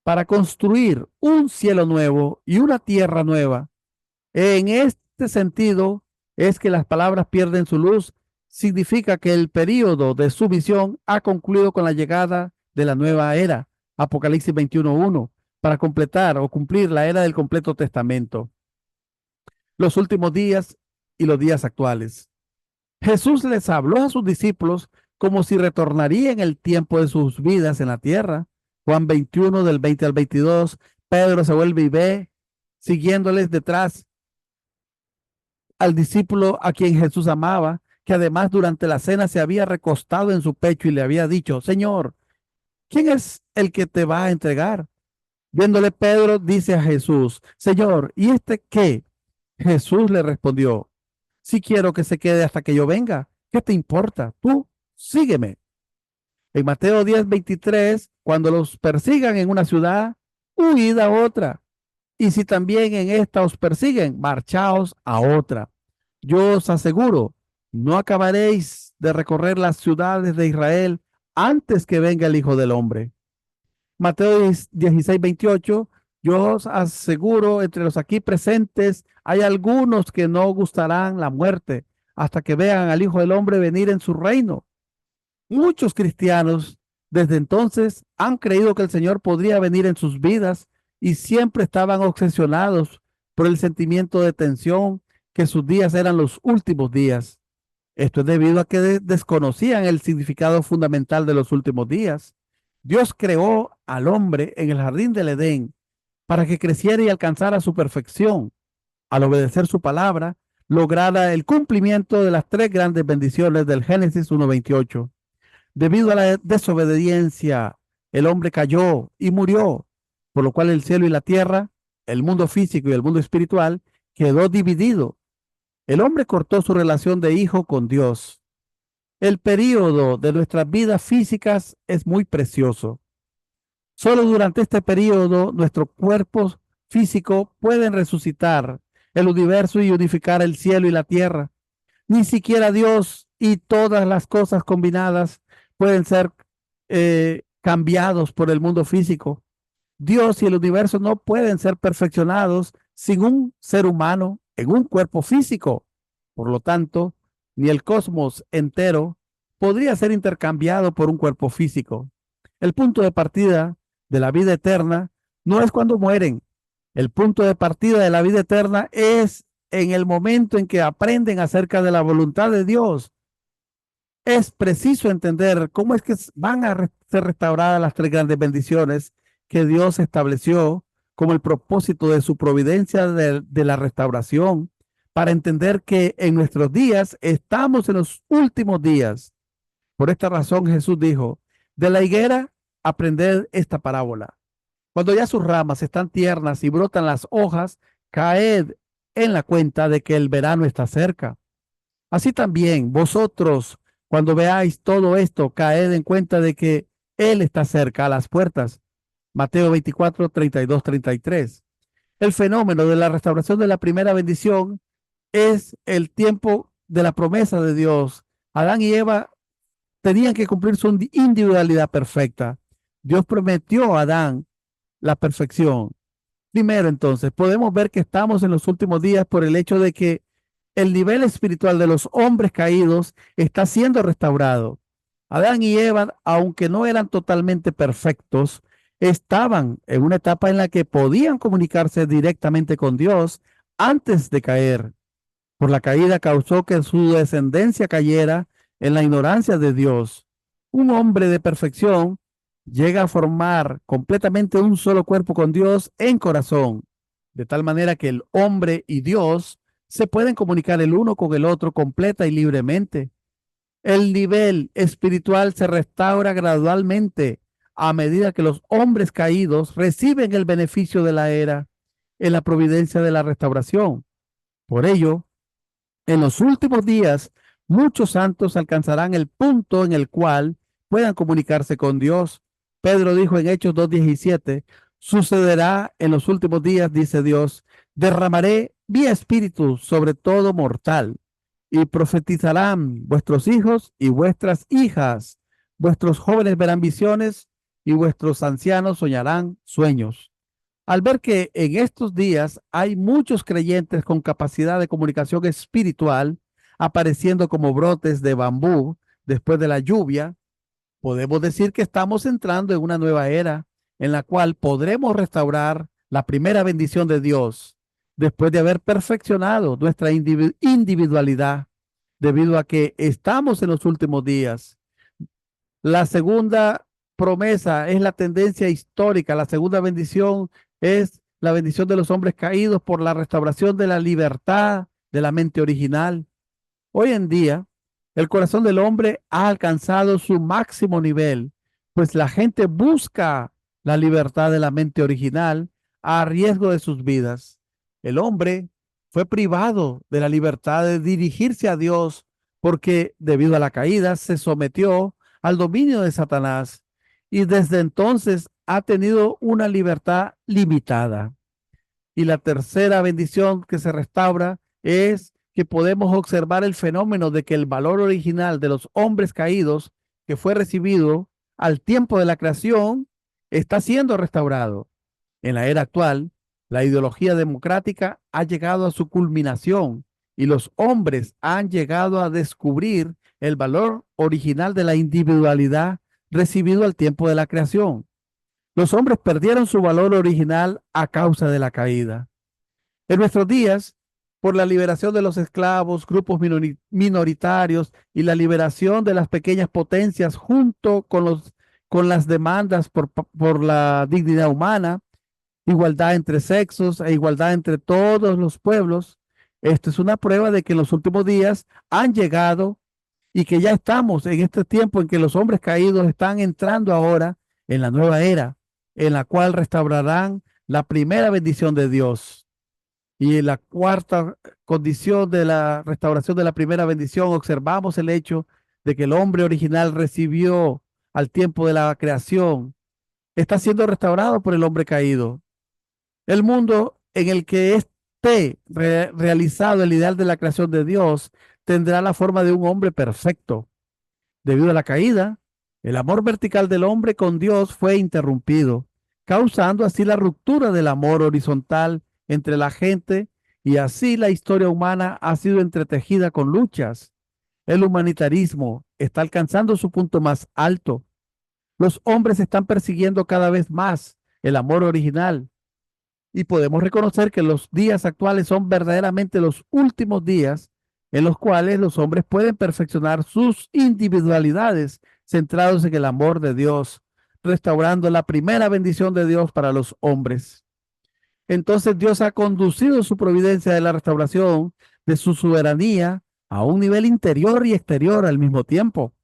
para construir un cielo nuevo y una tierra nueva. En este sentido, es que las palabras pierden su luz, significa que el período de su visión ha concluido con la llegada de la nueva era, Apocalipsis 21:1, para completar o cumplir la era del completo testamento, los últimos días y los días actuales. Jesús les habló a sus discípulos como si retornaría en el tiempo de sus vidas en la tierra. Juan 21, del 20 al 22, Pedro se vuelve y ve, siguiéndoles detrás, al discípulo a quien Jesús amaba, que además durante la cena se había recostado en su pecho y le había dicho: Señor, ¿quién es el que te va a entregar? Viéndole, Pedro dice a Jesús: Señor, ¿y este qué? Jesús le respondió: si quiero que se quede hasta que yo venga, ¿qué te importa? Tú sígueme. En Mateo 10:23, cuando los persigan en una ciudad, huid a otra. Y si también en esta os persiguen, marchaos a otra. Yo os aseguro, no acabaréis de recorrer las ciudades de Israel antes que venga el Hijo del Hombre. Mateo 16:28, yo os aseguro, entre los aquí presentes hay algunos que no gustarán la muerte hasta que vean al Hijo del Hombre venir en su reino. Muchos cristianos desde entonces han creído que el Señor podría venir en sus vidas y siempre estaban obsesionados por el sentimiento de tensión, que sus días eran los últimos días. Esto es debido a que desconocían el significado fundamental de los últimos días. Dios creó al hombre en el jardín del Edén para que creciera y alcanzara su perfección. Al obedecer su palabra, lograra el cumplimiento de las tres grandes bendiciones del Génesis 1:28. Debido a la desobediencia, el hombre cayó y murió, por lo cual el cielo y la tierra, el mundo físico y el mundo espiritual, quedó dividido. El hombre cortó su relación de hijo con Dios. El período de nuestras vidas físicas es muy precioso. Solo durante este período nuestros cuerpos físicos pueden resucitar el universo y unificar el cielo y la tierra. Ni siquiera Dios y todas las cosas combinadas pueden ser cambiados por el mundo físico. Dios y el universo no pueden ser perfeccionados sin un ser humano en un cuerpo físico. Por lo tanto, ni el cosmos entero podría ser intercambiado por un cuerpo físico. El punto de partida de la vida eterna no es cuando mueren. El punto de partida de la vida eterna es en el momento en que aprenden acerca de la voluntad de Dios, es preciso entender cómo es que van a ser restauradas las tres grandes bendiciones que Dios estableció como el propósito de su providencia de la restauración, para entender que en nuestros días estamos en los últimos días. Por esta razón Jesús dijo, de la higuera aprended esta parábola. Cuando ya sus ramas están tiernas y brotan las hojas, caed en la cuenta de que el verano está cerca. Así también vosotros, cuando veáis todo esto, caed en cuenta de que Él está cerca a las puertas. Mateo 24, 32, 33. El fenómeno de la restauración de la primera bendición es el tiempo de la promesa de Dios. Adán y Eva tenían que cumplir su individualidad perfecta. Dios prometió a Adán la perfección. Primero, entonces, podemos ver que estamos en los últimos días por el hecho de que el nivel espiritual de los hombres caídos está siendo restaurado. Adán y Eva, aunque no eran totalmente perfectos, estaban en una etapa en la que podían comunicarse directamente con Dios antes de caer. Por la caída causó que su descendencia cayera en la ignorancia de Dios. Un hombre de perfección llega a formar completamente un solo cuerpo con Dios en corazón, de tal manera que el hombre y Dios se pueden comunicar el uno con el otro completa y libremente. El nivel espiritual se restaura gradualmente a medida que los hombres caídos reciben el beneficio de la era en la providencia de la restauración. Por ello, en los últimos días, muchos santos alcanzarán el punto en el cual puedan comunicarse con Dios. Pedro dijo en Hechos 2:17, sucederá en los últimos días, dice Dios, derramaré mi espíritu sobre todo mortal y profetizarán vuestros hijos y vuestras hijas. Vuestros jóvenes verán visiones y vuestros ancianos soñarán sueños. Al ver que en estos días hay muchos creyentes con capacidad de comunicación espiritual apareciendo como brotes de bambú después de la lluvia, podemos decir que estamos entrando en una nueva era en la cual podremos restaurar la primera bendición de Dios después de haber perfeccionado nuestra individualidad, debido a que estamos en los últimos días. La segunda promesa es la tendencia histórica. La segunda bendición es la bendición de los hombres caídos por la restauración de la libertad de la mente original. Hoy en día, el corazón del hombre ha alcanzado su máximo nivel, pues la gente busca la libertad de la mente original a riesgo de sus vidas. El hombre fue privado de la libertad de dirigirse a Dios porque debido a la caída se sometió al dominio de Satanás y desde entonces ha tenido una libertad limitada. Y la tercera bendición que se restaura es que podemos observar el fenómeno de que el valor original de los hombres caídos que fue recibido al tiempo de la creación está siendo restaurado. En la era actual, la ideología democrática ha llegado a su culminación y los hombres han llegado a descubrir el valor original de la individualidad recibido al tiempo de la creación. Los hombres perdieron su valor original a causa de la caída. En nuestros días, por la liberación de los esclavos, grupos minoritarios y la liberación de las pequeñas potencias junto con las demandas por la dignidad humana, igualdad entre sexos e igualdad entre todos los pueblos, esto es una prueba de que en los últimos días han llegado y que ya estamos en este tiempo en que los hombres caídos están entrando ahora en la nueva era, en la cual restaurarán la primera bendición de Dios. Y en la cuarta condición de la restauración de la primera bendición, observamos el hecho de que el hombre original recibió al tiempo de la creación, está siendo restaurado por el hombre caído. El mundo en el que esté realizado el ideal de la creación de Dios tendrá la forma de un hombre perfecto. Debido a la caída, el amor vertical del hombre con Dios fue interrumpido, causando así la ruptura del amor horizontal entre la gente, y así la historia humana ha sido entretejida con luchas. El humanitarismo está alcanzando su punto más alto. Los hombres están persiguiendo cada vez más el amor original. Y podemos reconocer que los días actuales son verdaderamente los últimos días en los cuales los hombres pueden perfeccionar sus individualidades centrados en el amor de Dios, restaurando la primera bendición de Dios para los hombres. Entonces Dios ha conducido su providencia de la restauración de su soberanía a un nivel interior y exterior al mismo tiempo.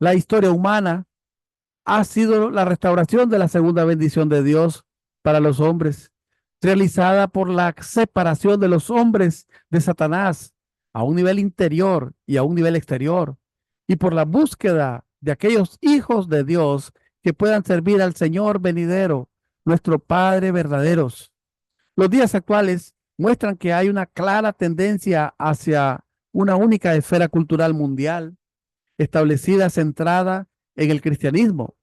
La historia humana ha sido la restauración de la segunda bendición de Dios para los hombres, realizada por la separación de los hombres de Satanás a un nivel interior y a un nivel exterior, y por la búsqueda de aquellos hijos de Dios que puedan servir al Señor venidero, nuestro Padre verdaderos. Los días actuales muestran que hay una clara tendencia hacia una única esfera cultural mundial establecida, centrada en el cristianismo.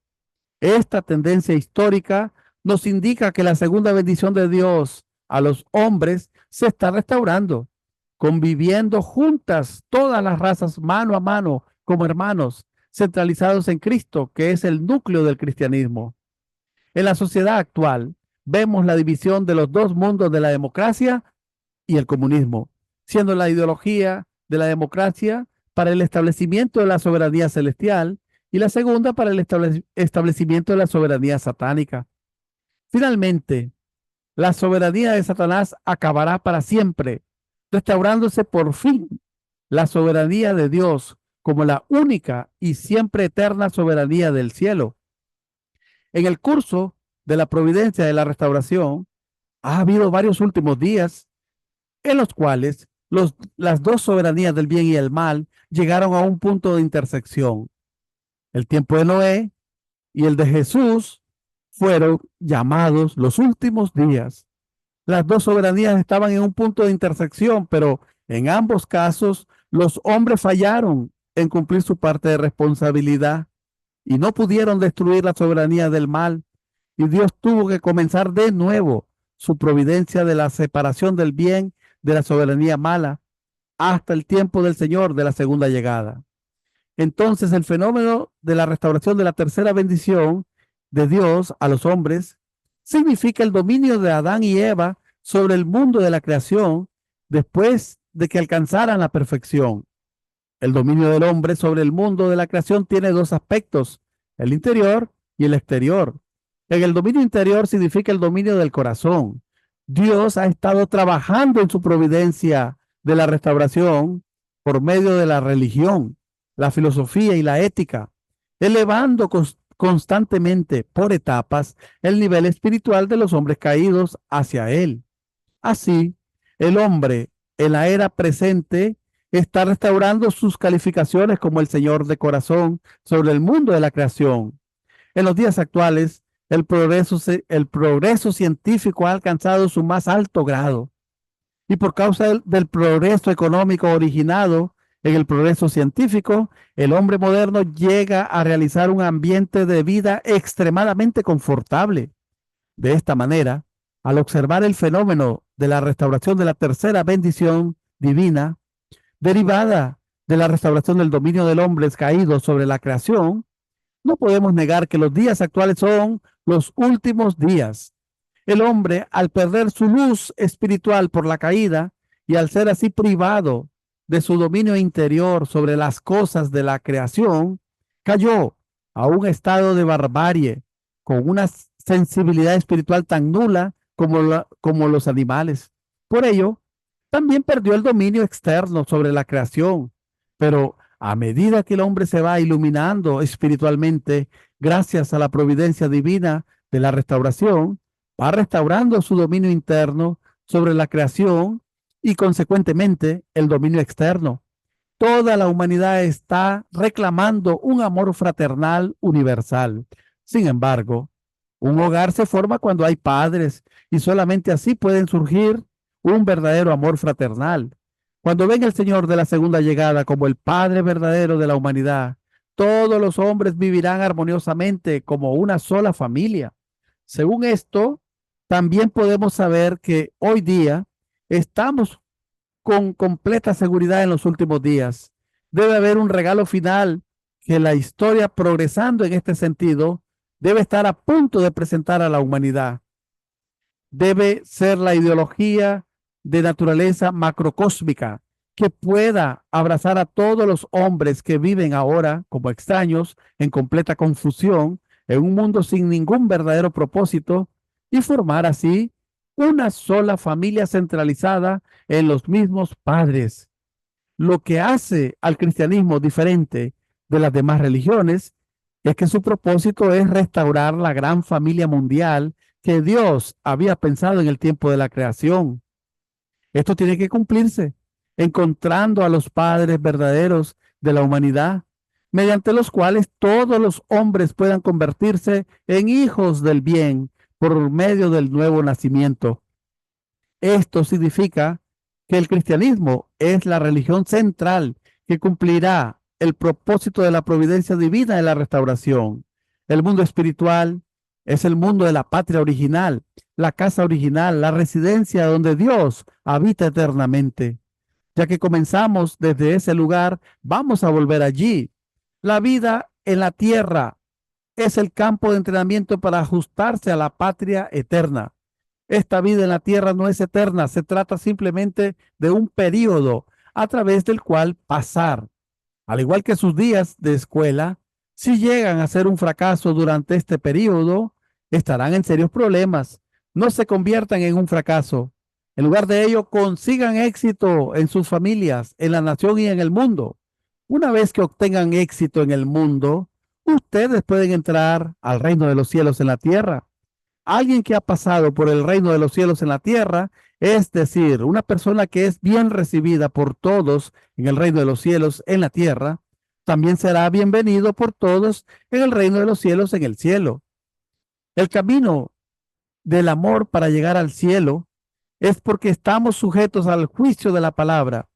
Esta tendencia histórica nos indica que la segunda bendición de Dios a los hombres se está restaurando, conviviendo juntas todas las razas mano a mano como hermanos, centralizados en Cristo, que es el núcleo del cristianismo. En la sociedad actual vemos la división de los dos mundos de la democracia y el comunismo, siendo la ideología de la democracia para el establecimiento de la soberanía celestial y la segunda para el establecimiento de la soberanía satánica. Finalmente, la soberanía de Satanás acabará para siempre, restaurándose por fin la soberanía de Dios como la única y siempre eterna soberanía del cielo. En el curso de la providencia de la restauración, ha habido varios últimos días en los cuales las dos soberanías del bien y el mal llegaron a un punto de intersección. El tiempo de Noé y el de Jesús fueron llamados los últimos días. Las dos soberanías estaban en un punto de intersección, pero en ambos casos los hombres fallaron en cumplir su parte de responsabilidad y no pudieron destruir la soberanía del mal. Y Dios tuvo que comenzar de nuevo su providencia de la separación del bien de la soberanía mala hasta el tiempo del Señor de la segunda llegada. Entonces el fenómeno de la restauración de la tercera bendición de Dios a los hombres significa el dominio de Adán y Eva sobre el mundo de la creación después de que alcanzaran la perfección. El dominio del hombre sobre el mundo de la creación tiene dos aspectos, el interior y el exterior. En el dominio interior significa el dominio del corazón. Dios ha estado trabajando en su providencia de la restauración por medio de la religión, la filosofía y la ética, elevando constantemente por etapas el nivel espiritual de los hombres caídos hacia Él. Así, el hombre en la era presente está restaurando sus calificaciones como el Señor de corazón sobre el mundo de la creación. En los días actuales, el progreso científico ha alcanzado su más alto grado y por causa del progreso económico originado en el progreso científico, el hombre moderno llega a realizar un ambiente de vida extremadamente confortable. De esta manera, al observar el fenómeno de la restauración de la tercera bendición divina, derivada de la restauración del dominio del hombre caído sobre la creación, no podemos negar que los días actuales son los últimos días. El hombre, al perder su luz espiritual por la caída y al ser así privado de su dominio interior sobre las cosas de la creación, cayó a un estado de barbarie con una sensibilidad espiritual tan nula como los animales. Por ello, también perdió el dominio externo sobre la creación, pero a medida que el hombre se va iluminando espiritualmente, gracias a la providencia divina de la restauración, va restaurando su dominio interno sobre la creación y consecuentemente el dominio externo. Toda la humanidad está reclamando un amor fraternal universal. Sin embargo, un hogar se forma cuando hay padres y solamente así pueden surgir un verdadero amor fraternal. Cuando venga el Señor de la segunda llegada como el Padre verdadero de la humanidad, todos los hombres vivirán armoniosamente como una sola familia. Según esto, también podemos saber que hoy día estamos con completa seguridad en los últimos días. Debe haber un regalo final que la historia, progresando en este sentido, debe estar a punto de presentar a la humanidad. debe ser la ideología de naturaleza macrocósmica que pueda abrazar a todos los hombres que viven ahora como extraños, en completa confusión, en un mundo sin ningún verdadero propósito y formar así una sola familia centralizada en los mismos padres. Lo que hace al cristianismo diferente de las demás religiones es que su propósito es restaurar la gran familia mundial que Dios había pensado en el tiempo de la creación. Esto tiene que cumplirse, encontrando a los padres verdaderos de la humanidad, mediante los cuales todos los hombres puedan convertirse en hijos del bien por medio del nuevo nacimiento. Esto significa que el cristianismo es la religión central que cumplirá el propósito de la providencia divina en la restauración. El mundo espiritual es el mundo de la patria original, la casa original, la residencia donde Dios habita eternamente. Ya que comenzamos desde ese lugar, vamos a volver allí. La vida en la tierra es el campo de entrenamiento para ajustarse a la patria eterna. Esta vida en la tierra no es eterna, se trata simplemente de un periodo a través del cual pasar. Al igual que sus días de escuela, si llegan a ser un fracaso durante este periodo, estarán en serios problemas. No se conviertan en un fracaso. En lugar de ello, consigan éxito en sus familias, en la nación y en el mundo. Una vez que obtengan éxito en el mundo, ustedes pueden entrar al reino de los cielos en la tierra. Alguien que ha pasado por el reino de los cielos en la tierra, es decir, una persona que es bien recibida por todos en el reino de los cielos en la tierra, también será bienvenido por todos en el reino de los cielos en el cielo. El camino del amor para llegar al cielo es porque estamos sujetos al juicio de la palabra.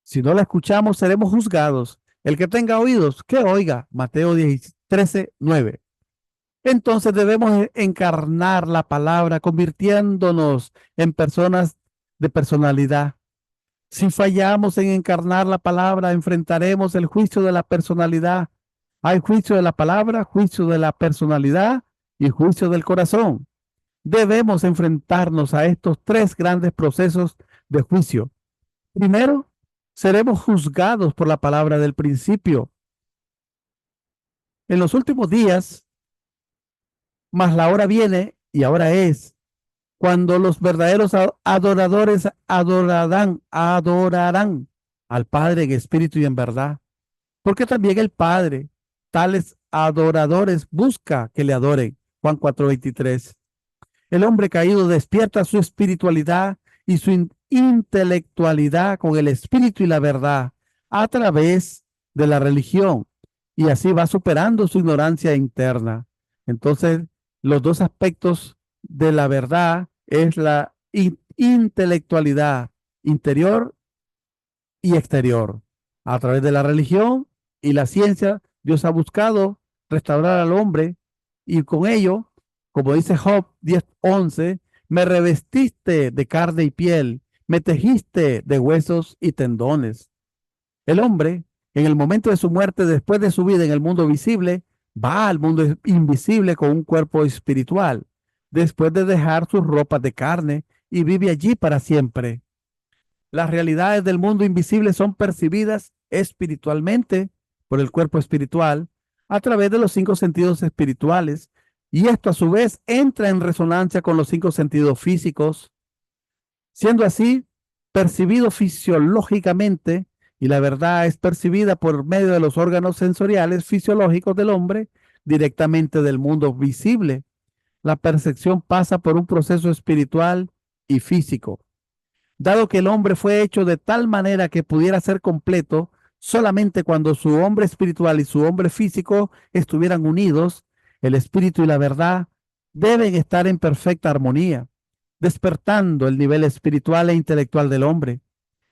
Si no la escuchamos, seremos juzgados. El que tenga oídos, que oiga. Mateo 13:9. Entonces debemos encarnar la palabra, convirtiéndonos en personas de personalidad. Si fallamos en encarnar la palabra, enfrentaremos el juicio de la personalidad. Hay juicio de la palabra, juicio de la personalidad y juicio del corazón. Debemos enfrentarnos a estos tres grandes procesos de juicio. Primero, seremos juzgados por la palabra del principio. En los últimos días, mas la hora viene y ahora es cuando los verdaderos adoradores adorarán al Padre en espíritu y en verdad. Porque también el Padre, tales adoradores, busca que le adoren. Juan 4:23. El hombre caído despierta su espiritualidad y su intelectualidad con el espíritu y la verdad a través de la religión y así va superando su ignorancia interna. Entonces, los dos aspectos de la verdad es la intelectualidad interior y exterior. A través de la religión y la ciencia, Dios ha buscado restaurar al hombre y con ello, como dice Job 10:11, me revestiste de carne y piel, me tejiste de huesos y tendones. El hombre, en el momento de su muerte, después de su vida en el mundo visible, va al mundo invisible con un cuerpo espiritual, después de dejar sus ropas de carne y vive allí para siempre. Las realidades del mundo invisible son percibidas espiritualmente por el cuerpo espiritual a través de los cinco sentidos espirituales y esto a su vez entra en resonancia con los cinco sentidos físicos, siendo así percibido fisiológicamente y la verdad es percibida por medio de los órganos sensoriales fisiológicos del hombre directamente del mundo visible. La percepción pasa por un proceso espiritual y físico. Dado que el hombre fue hecho de tal manera que pudiera ser completo solamente cuando su hombre espiritual y su hombre físico estuvieran unidos, el espíritu y la verdad deben estar en perfecta armonía, despertando el nivel espiritual e intelectual del hombre,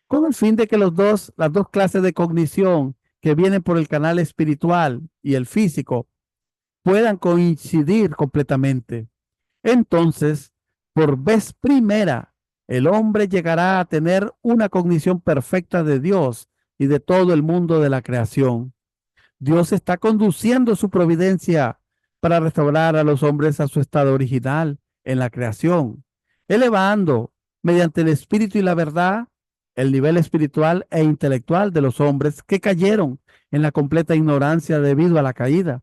con el fin de que las dos clases de cognición que vienen por el canal espiritual y el físico puedan coincidir completamente. Entonces, por vez primera, el hombre llegará a tener una cognición perfecta de Dios y de todo el mundo de la creación. Dios está conduciendo su providencia para restaurar a los hombres a su estado original en la creación. elevando mediante el espíritu y la verdad el nivel espiritual e intelectual de los hombres que cayeron en la completa ignorancia debido a la caída.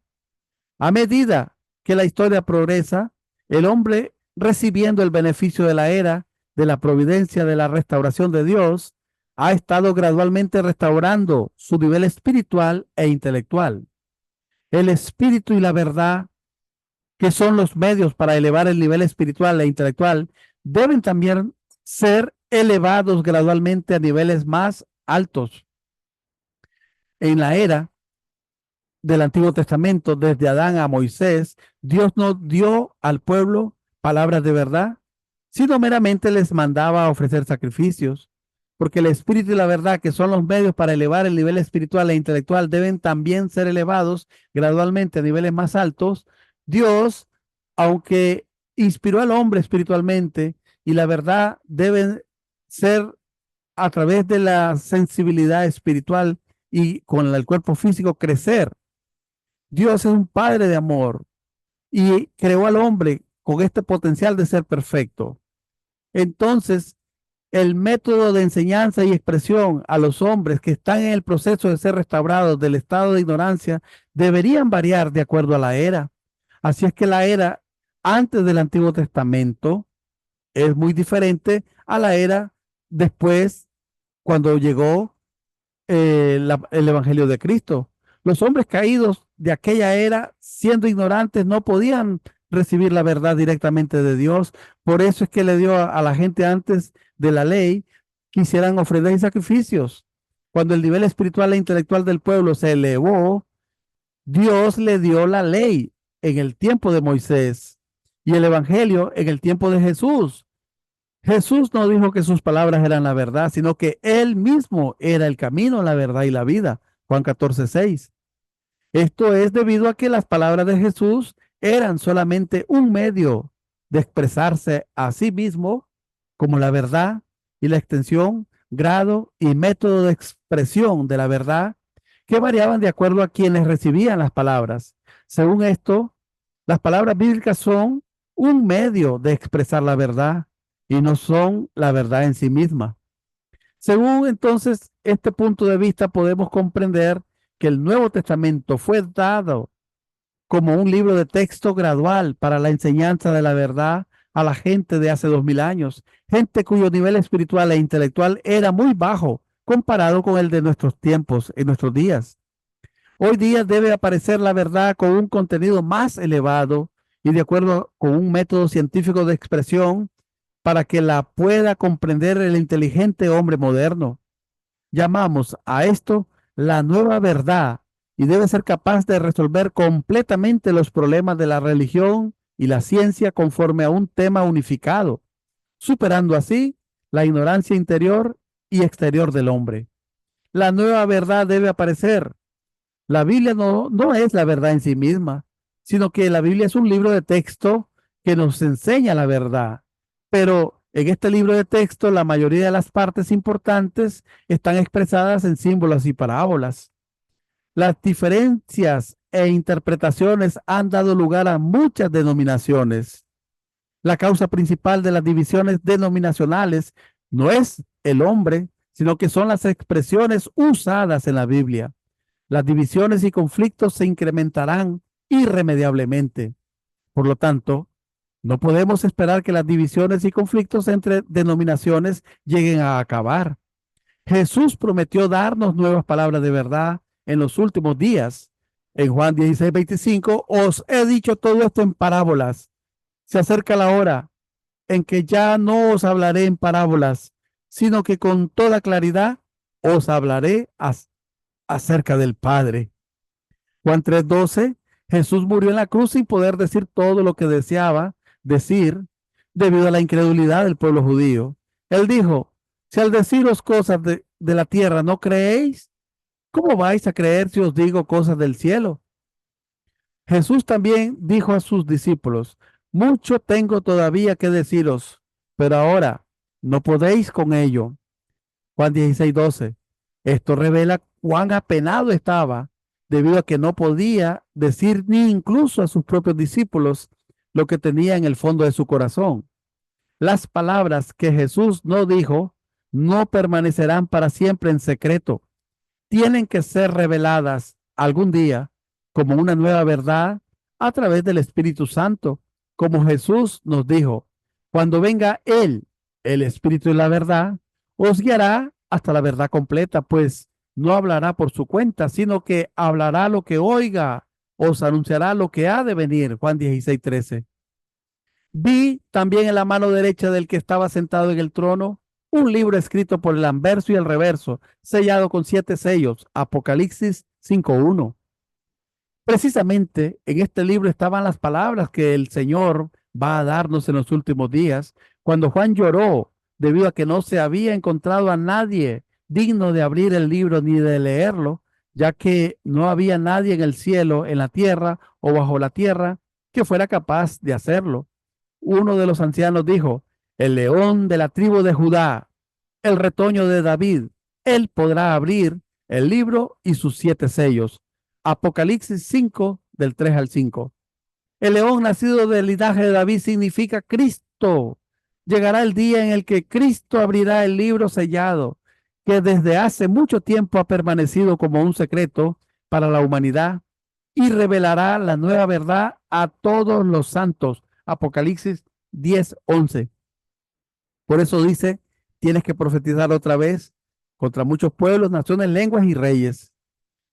A medida que la historia progresa, el hombre, recibiendo el beneficio de la era, de la providencia, de la restauración de Dios, ha estado gradualmente restaurando su nivel espiritual e intelectual. El espíritu y la verdad, que son los medios para elevar el nivel espiritual e intelectual, deben también ser elevados gradualmente a niveles más altos. En la era del Antiguo Testamento, desde Adán a Moisés, Dios no dio al pueblo palabras de verdad, sino meramente les mandaba a ofrecer sacrificios, porque el espíritu y la verdad, que son los medios para elevar el nivel espiritual e intelectual, deben también ser elevados gradualmente a niveles más altos. Dios, aunque inspiró al hombre espiritualmente, y la verdad deben ser a través de la sensibilidad espiritual y con el cuerpo físico crecer. Dios es un padre de amor y creó al hombre con este potencial de ser perfecto. Entonces, el método de enseñanza y expresión a los hombres que están en el proceso de ser restaurados del estado de ignorancia deberían variar de acuerdo a la era. Así es que la era antes del Antiguo Testamento es muy diferente a la era después, cuando llegó el Evangelio de Cristo. Los hombres caídos de aquella era, siendo ignorantes, no podían recibir la verdad directamente de Dios. Por eso es que le dio a la gente antes de la ley que hicieran ofrendas y sacrificios. Cuando el nivel espiritual e intelectual del pueblo se elevó, Dios le dio la ley en el tiempo de Moisés y el Evangelio en el tiempo de Jesús. Jesús no dijo que sus palabras eran la verdad, sino que él mismo era el camino, la verdad y la vida. Juan 14:6. Esto es debido a que las palabras de Jesús eran solamente un medio de expresarse a sí mismo como la verdad, y la extensión, grado y método de expresión de la verdad que variaban de acuerdo a quienes recibían las palabras. Según esto, las palabras bíblicas son un medio de expresar la verdad y no son la verdad en sí misma. Según entonces este punto de vista, podemos comprender que el Nuevo Testamento fue dado como un libro de texto gradual para la enseñanza de la verdad a la gente de hace 2000 años, gente cuyo nivel espiritual e intelectual era muy bajo comparado con el de nuestros tiempos, en nuestros días. Hoy día debe aparecer la verdad con un contenido más elevado y de acuerdo con un método científico de expresión para que la pueda comprender el inteligente hombre moderno. Llamamos a esto la nueva verdad y debe ser capaz de resolver completamente los problemas de la religión y la ciencia conforme a un tema unificado, superando así la ignorancia interior y exterior del hombre. La nueva verdad debe aparecer. La Biblia no es la verdad en sí misma, sino que la Biblia es un libro de texto que nos enseña la verdad. Pero en este libro de texto, la mayoría de las partes importantes están expresadas en símbolos y parábolas. Las diferencias e interpretaciones han dado lugar a muchas denominaciones. La causa principal de las divisiones denominacionales no es el hombre, sino que son las expresiones usadas en la Biblia. Las divisiones y conflictos se incrementarán irremediablemente. Por lo tanto, no podemos esperar que las divisiones y conflictos entre denominaciones lleguen a acabar. Jesús prometió darnos nuevas palabras de verdad en los últimos días. En Juan 16:25, os he dicho todo esto en parábolas. Se acerca la hora en que ya no os hablaré en parábolas, sino que con toda claridad os hablaré acerca del Padre. Juan 3:12, Jesús murió en la cruz sin poder decir todo lo que deseaba decir debido a la incredulidad del pueblo judío. Él dijo, si al deciros cosas de la tierra no creéis, ¿cómo vais a creer si os digo cosas del cielo? Jesús también dijo a sus discípulos, mucho tengo todavía que deciros, pero ahora no podéis con ello. Juan 16:12. Esto revela cuán apenado estaba debido a que no podía decir ni incluso a sus propios discípulos lo que tenía en el fondo de su corazón. Las palabras que Jesús no dijo no permanecerán para siempre en secreto. Tienen que ser reveladas algún día como una nueva verdad a través del Espíritu Santo, como Jesús nos dijo. Cuando venga Él, el Espíritu de la verdad, os guiará hasta la verdad completa, pues no hablará por su cuenta, sino que hablará lo que oiga, os anunciará lo que ha de venir. Juan 16:13. Vi también en la mano derecha del que estaba sentado en el trono un libro escrito por el anverso y el reverso, sellado con 7 sellos. Apocalipsis 5:1. Precisamente en este libro estaban las palabras que el Señor va a darnos en los últimos días. Cuando Juan lloró debido a que no se había encontrado a nadie digno de abrir el libro ni de leerlo, ya que no había nadie en el cielo, en la tierra o bajo la tierra que fuera capaz de hacerlo. Uno de los ancianos dijo: el león de la tribu de Judá, el retoño de David, él podrá abrir el libro y sus 7 sellos. Apocalipsis 5, del 3 al 5. El león nacido del linaje de David significa Cristo. Llegará el día en el que Cristo abrirá el libro sellado, que desde hace mucho tiempo ha permanecido como un secreto para la humanidad, y revelará la nueva verdad a todos los santos. Apocalipsis 10:11. Por eso dice, tienes que profetizar otra vez contra muchos pueblos, naciones, lenguas y reyes.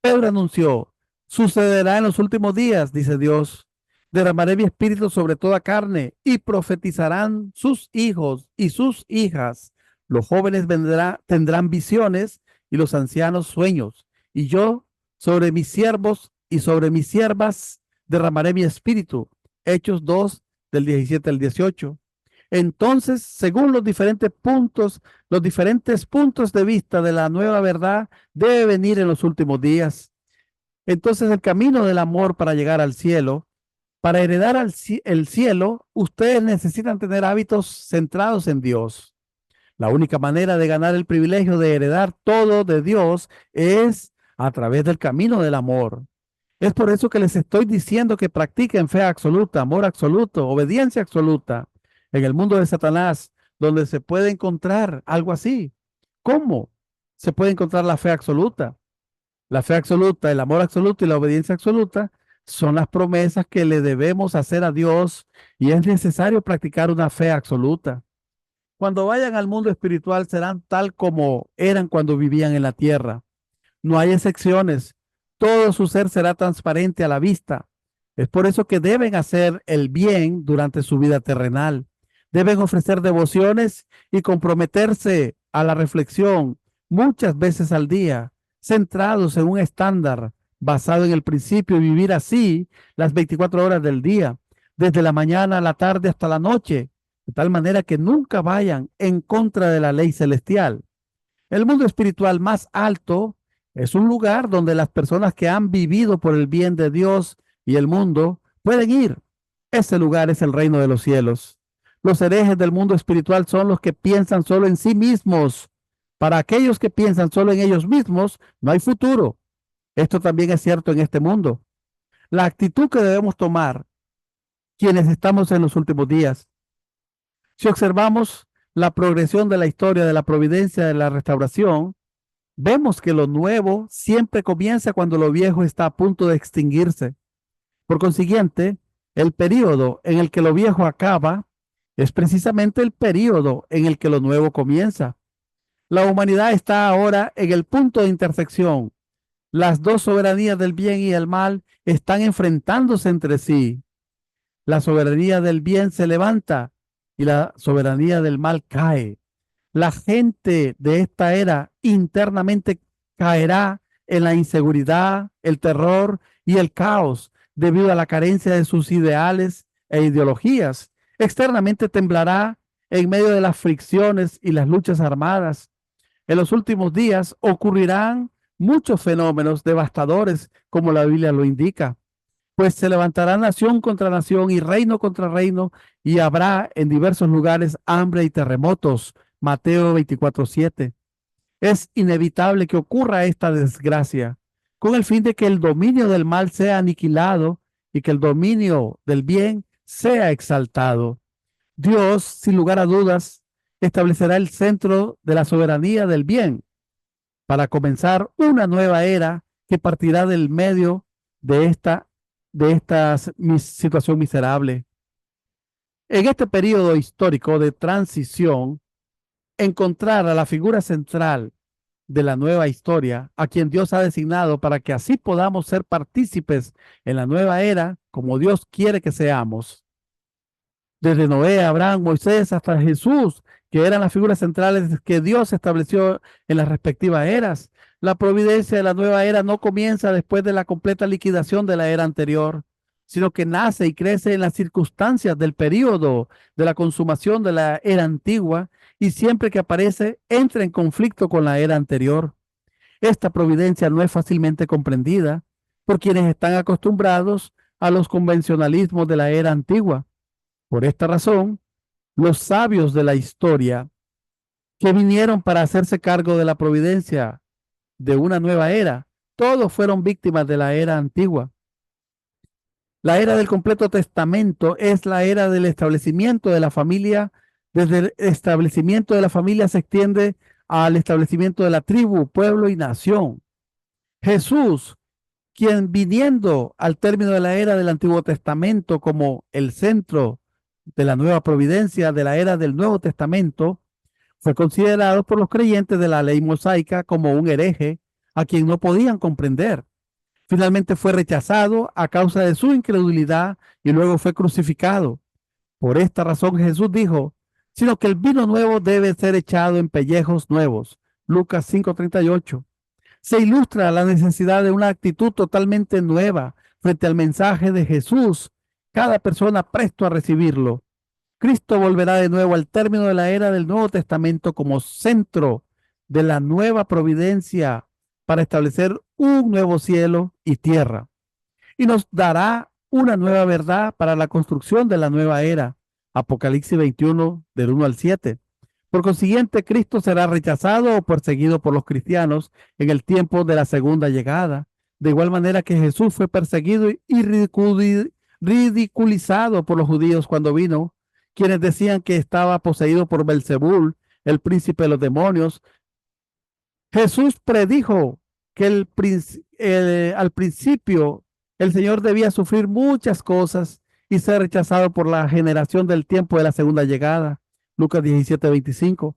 Pedro anunció: sucederá en los últimos días, dice Dios, derramaré mi espíritu sobre toda carne y profetizarán sus hijos y sus hijas. Los jóvenes tendrán visiones y los ancianos sueños. Y yo sobre mis siervos y sobre mis siervas derramaré mi espíritu. Hechos 2, del 17 al 18. Entonces, según los diferentes puntos de vista de la nueva verdad debe venir en los últimos días. Entonces, el camino del amor para llegar al cielo, para heredar el cielo, ustedes necesitan tener hábitos centrados en Dios. La única manera de ganar el privilegio de heredar todo de Dios es a través del camino del amor. Es por eso que les estoy diciendo que practiquen fe absoluta, amor absoluto, obediencia absoluta. En el mundo de Satanás, donde se puede encontrar algo así. ¿Cómo se puede encontrar la fe absoluta? La fe absoluta, el amor absoluto y la obediencia absoluta son las promesas que le debemos hacer a Dios, y es necesario practicar una fe absoluta. Cuando vayan al mundo espiritual serán tal como eran cuando vivían en la tierra. No hay excepciones. Todo su ser será transparente a la vista. Es por eso que deben hacer el bien durante su vida terrenal. Deben ofrecer devociones y comprometerse a la reflexión muchas veces al día, centrados en un estándar basado en el principio y vivir así las 24 horas del día, desde la mañana a la tarde hasta la noche, de tal manera que nunca vayan en contra de la ley celestial. El mundo espiritual más alto es un lugar donde las personas que han vivido por el bien de Dios y el mundo pueden ir. Ese lugar es el reino de los cielos. Los herejes del mundo espiritual son los que piensan solo en sí mismos. Para aquellos que piensan solo en ellos mismos, no hay futuro. Esto también es cierto en este mundo. La actitud que debemos tomar quienes estamos en los últimos días. Si observamos la progresión de la historia de la providencia de la restauración, vemos que lo nuevo siempre comienza cuando lo viejo está a punto de extinguirse. Por consiguiente, el período en el que lo viejo acaba es precisamente el período en el que lo nuevo comienza. La humanidad está ahora en el punto de intersección. Las dos soberanías del bien y el mal están enfrentándose entre sí. La soberanía del bien se levanta y la soberanía del mal cae. La gente de esta era internamente caerá en la inseguridad, el terror y el caos debido a la carencia de sus ideales e ideologías. Externamente temblará en medio de las fricciones y las luchas armadas. En los últimos días ocurrirán muchos fenómenos devastadores, como la Biblia lo indica, pues se levantará nación contra nación y reino contra reino, y habrá en diversos lugares hambre y terremotos. Mateo 24:7. Es inevitable que ocurra esta desgracia, con el fin de que el dominio del mal sea aniquilado y que el dominio del bien sea exaltado. Dios, sin lugar a dudas, establecerá el centro de la soberanía del bien para comenzar una nueva era que partirá del medio de esta situación miserable. En este periodo histórico de transición, encontrar a la figura central de la nueva historia, a quien Dios ha designado para que así podamos ser partícipes en la nueva era como Dios quiere que seamos. Desde Noé, Abraham, Moisés hasta Jesús, que eran las figuras centrales que Dios estableció en las respectivas eras. La providencia de la nueva era no comienza después de la completa liquidación de la era anterior, sino que nace y crece en las circunstancias del periodo de la consumación de la era antigua y siempre que aparece entra en conflicto con la era anterior. Esta providencia no es fácilmente comprendida por quienes están acostumbrados a los convencionalismos de la era antigua. Por esta razón, los sabios de la historia que vinieron para hacerse cargo de la providencia de una nueva era, todos fueron víctimas de la era antigua. La era del completo testamento es la era del establecimiento de la familia. Desde el establecimiento de la familia se extiende al establecimiento de la tribu, pueblo y nación. Jesús, quien viniendo al término de la era del Antiguo Testamento como el centro de la nueva providencia de la era del Nuevo Testamento, fue considerado por los creyentes de la ley mosaica como un hereje a quien no podían comprender. Finalmente fue rechazado a causa de su incredulidad y luego fue crucificado. Por esta razón Jesús dijo, sino que el vino nuevo debe ser echado en pellejos nuevos. Lucas 5:38. Se ilustra la necesidad de una actitud totalmente nueva frente al mensaje de Jesús, cada persona presto a recibirlo. Cristo volverá de nuevo al término de la era del Nuevo Testamento como centro de la nueva providencia para establecer un nuevo cielo y tierra. Y nos dará una nueva verdad para la construcción de la nueva era. Apocalipsis 21, del 1 al 7. Por consiguiente, Cristo será rechazado o perseguido por los cristianos en el tiempo de la segunda llegada. De igual manera que Jesús fue perseguido y ridiculizado por los judíos cuando vino, quienes decían que estaba poseído por Belzebul, el príncipe de los demonios. Jesús predijo que al principio el Señor debía sufrir muchas cosas y ser rechazado por la generación del tiempo de la segunda llegada. Lucas 17:25.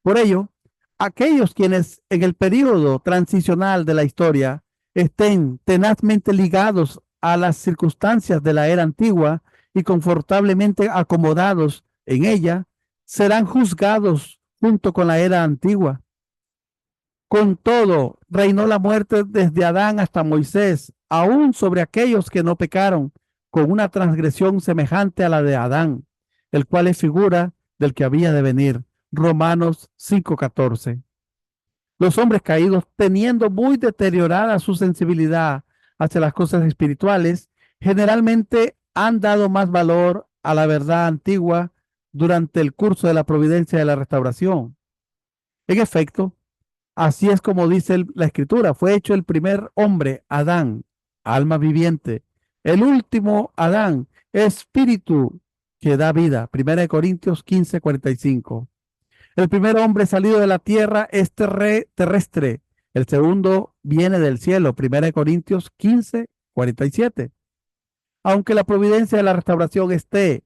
Por ello, aquellos quienes en el periodo transicional de la historia estén tenazmente ligados a las circunstancias de la era antigua y confortablemente acomodados en ella, serán juzgados junto con la era antigua. Con todo, reinó la muerte desde Adán hasta Moisés, aún sobre aquellos que no pecaron, con una transgresión semejante a la de Adán, el cual es figura del que había de venir. Romanos 5:14. Los hombres caídos, teniendo muy deteriorada su sensibilidad hacia las cosas espirituales, generalmente han dado más valor a la verdad antigua durante el curso de la providencia de la restauración. En efecto, así es como dice la Escritura, fue hecho el primer hombre, Adán, alma viviente, el último Adán, espíritu que da vida. 1 Corintios 15:45. El primer hombre salido de la tierra es terrestre, el segundo viene del cielo. 1 Corintios 15:47. Aunque la providencia de la restauración esté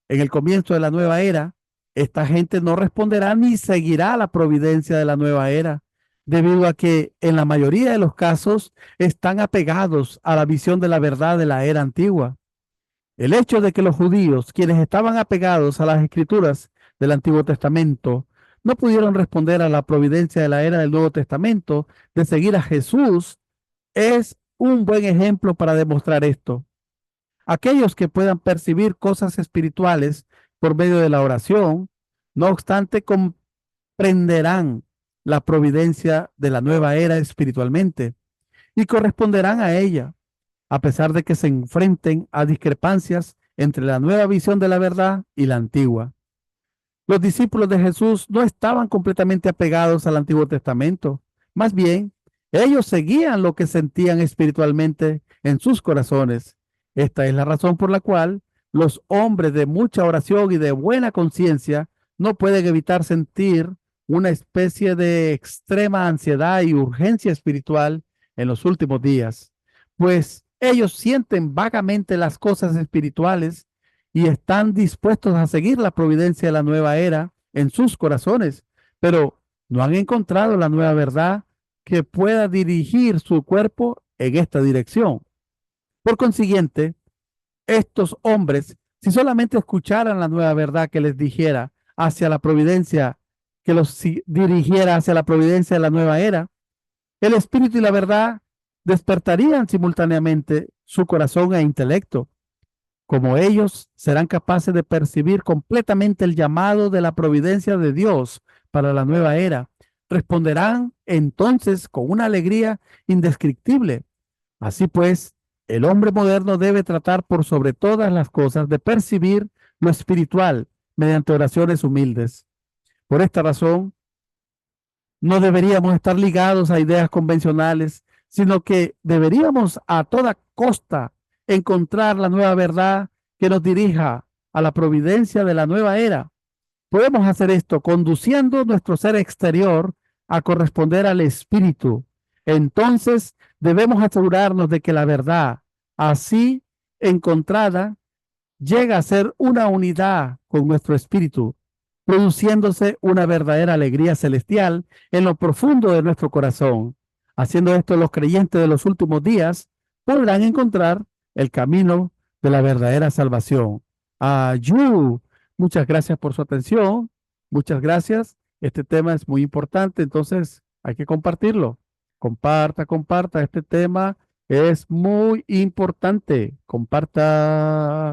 en el comienzo de la nueva era, esta gente no responderá ni seguirá la providencia de la nueva era, debido a que en la mayoría de los casos están apegados a la visión de la verdad de la era antigua. El hecho de que los judíos, quienes estaban apegados a las escrituras del Antiguo Testamento, no pudieron responder a la providencia de la era del Nuevo Testamento de seguir a Jesús, es un buen ejemplo para demostrar esto. Aquellos que puedan percibir cosas espirituales por medio de la oración, no obstante, comprenderán la providencia de la nueva era espiritualmente y corresponderán a ella, a pesar de que se enfrenten a discrepancias entre la nueva visión de la verdad y la antigua. Los discípulos de Jesús no estaban completamente apegados al Antiguo Testamento. Más bien, ellos seguían lo que sentían espiritualmente en sus corazones. Esta es la razón por la cual Los hombres de mucha oración y de buena conciencia no pueden evitar sentir una especie de extrema ansiedad y urgencia espiritual en los últimos días, pues ellos sienten vagamente las cosas espirituales y están dispuestos a seguir la providencia de la nueva era en sus corazones, pero no han encontrado la nueva verdad que pueda dirigir su cuerpo en esta dirección. Por consiguiente, estos hombres, si solamente escucharan la nueva verdad que les dijera hacia la providencia, que los dirigiera hacia la providencia de la nueva era, el espíritu y la verdad despertarían simultáneamente su corazón e intelecto. Como ellos serán capaces de percibir completamente el llamado de la providencia de Dios para la nueva era, responderán entonces con una alegría indescriptible. Así pues, el hombre moderno debe tratar por sobre todas las cosas de percibir lo espiritual mediante oraciones humildes. Por esta razón, no deberíamos estar ligados a ideas convencionales, sino que deberíamos a toda costa encontrar la nueva verdad que nos dirija a la providencia de la nueva era. Podemos hacer esto conduciendo nuestro ser exterior a corresponder al espíritu. Entonces debemos asegurarnos de que la verdad, así encontrada, llega a ser una unidad con nuestro espíritu, produciéndose una verdadera alegría celestial en lo profundo de nuestro corazón. Haciendo esto, los creyentes de los últimos días podrán encontrar el camino de la verdadera salvación. Ayú. Muchas gracias por su atención. Muchas gracias. Este tema es muy importante, entonces hay que compartirlo. Comparta, comparta. Este tema es muy importante. Comparta.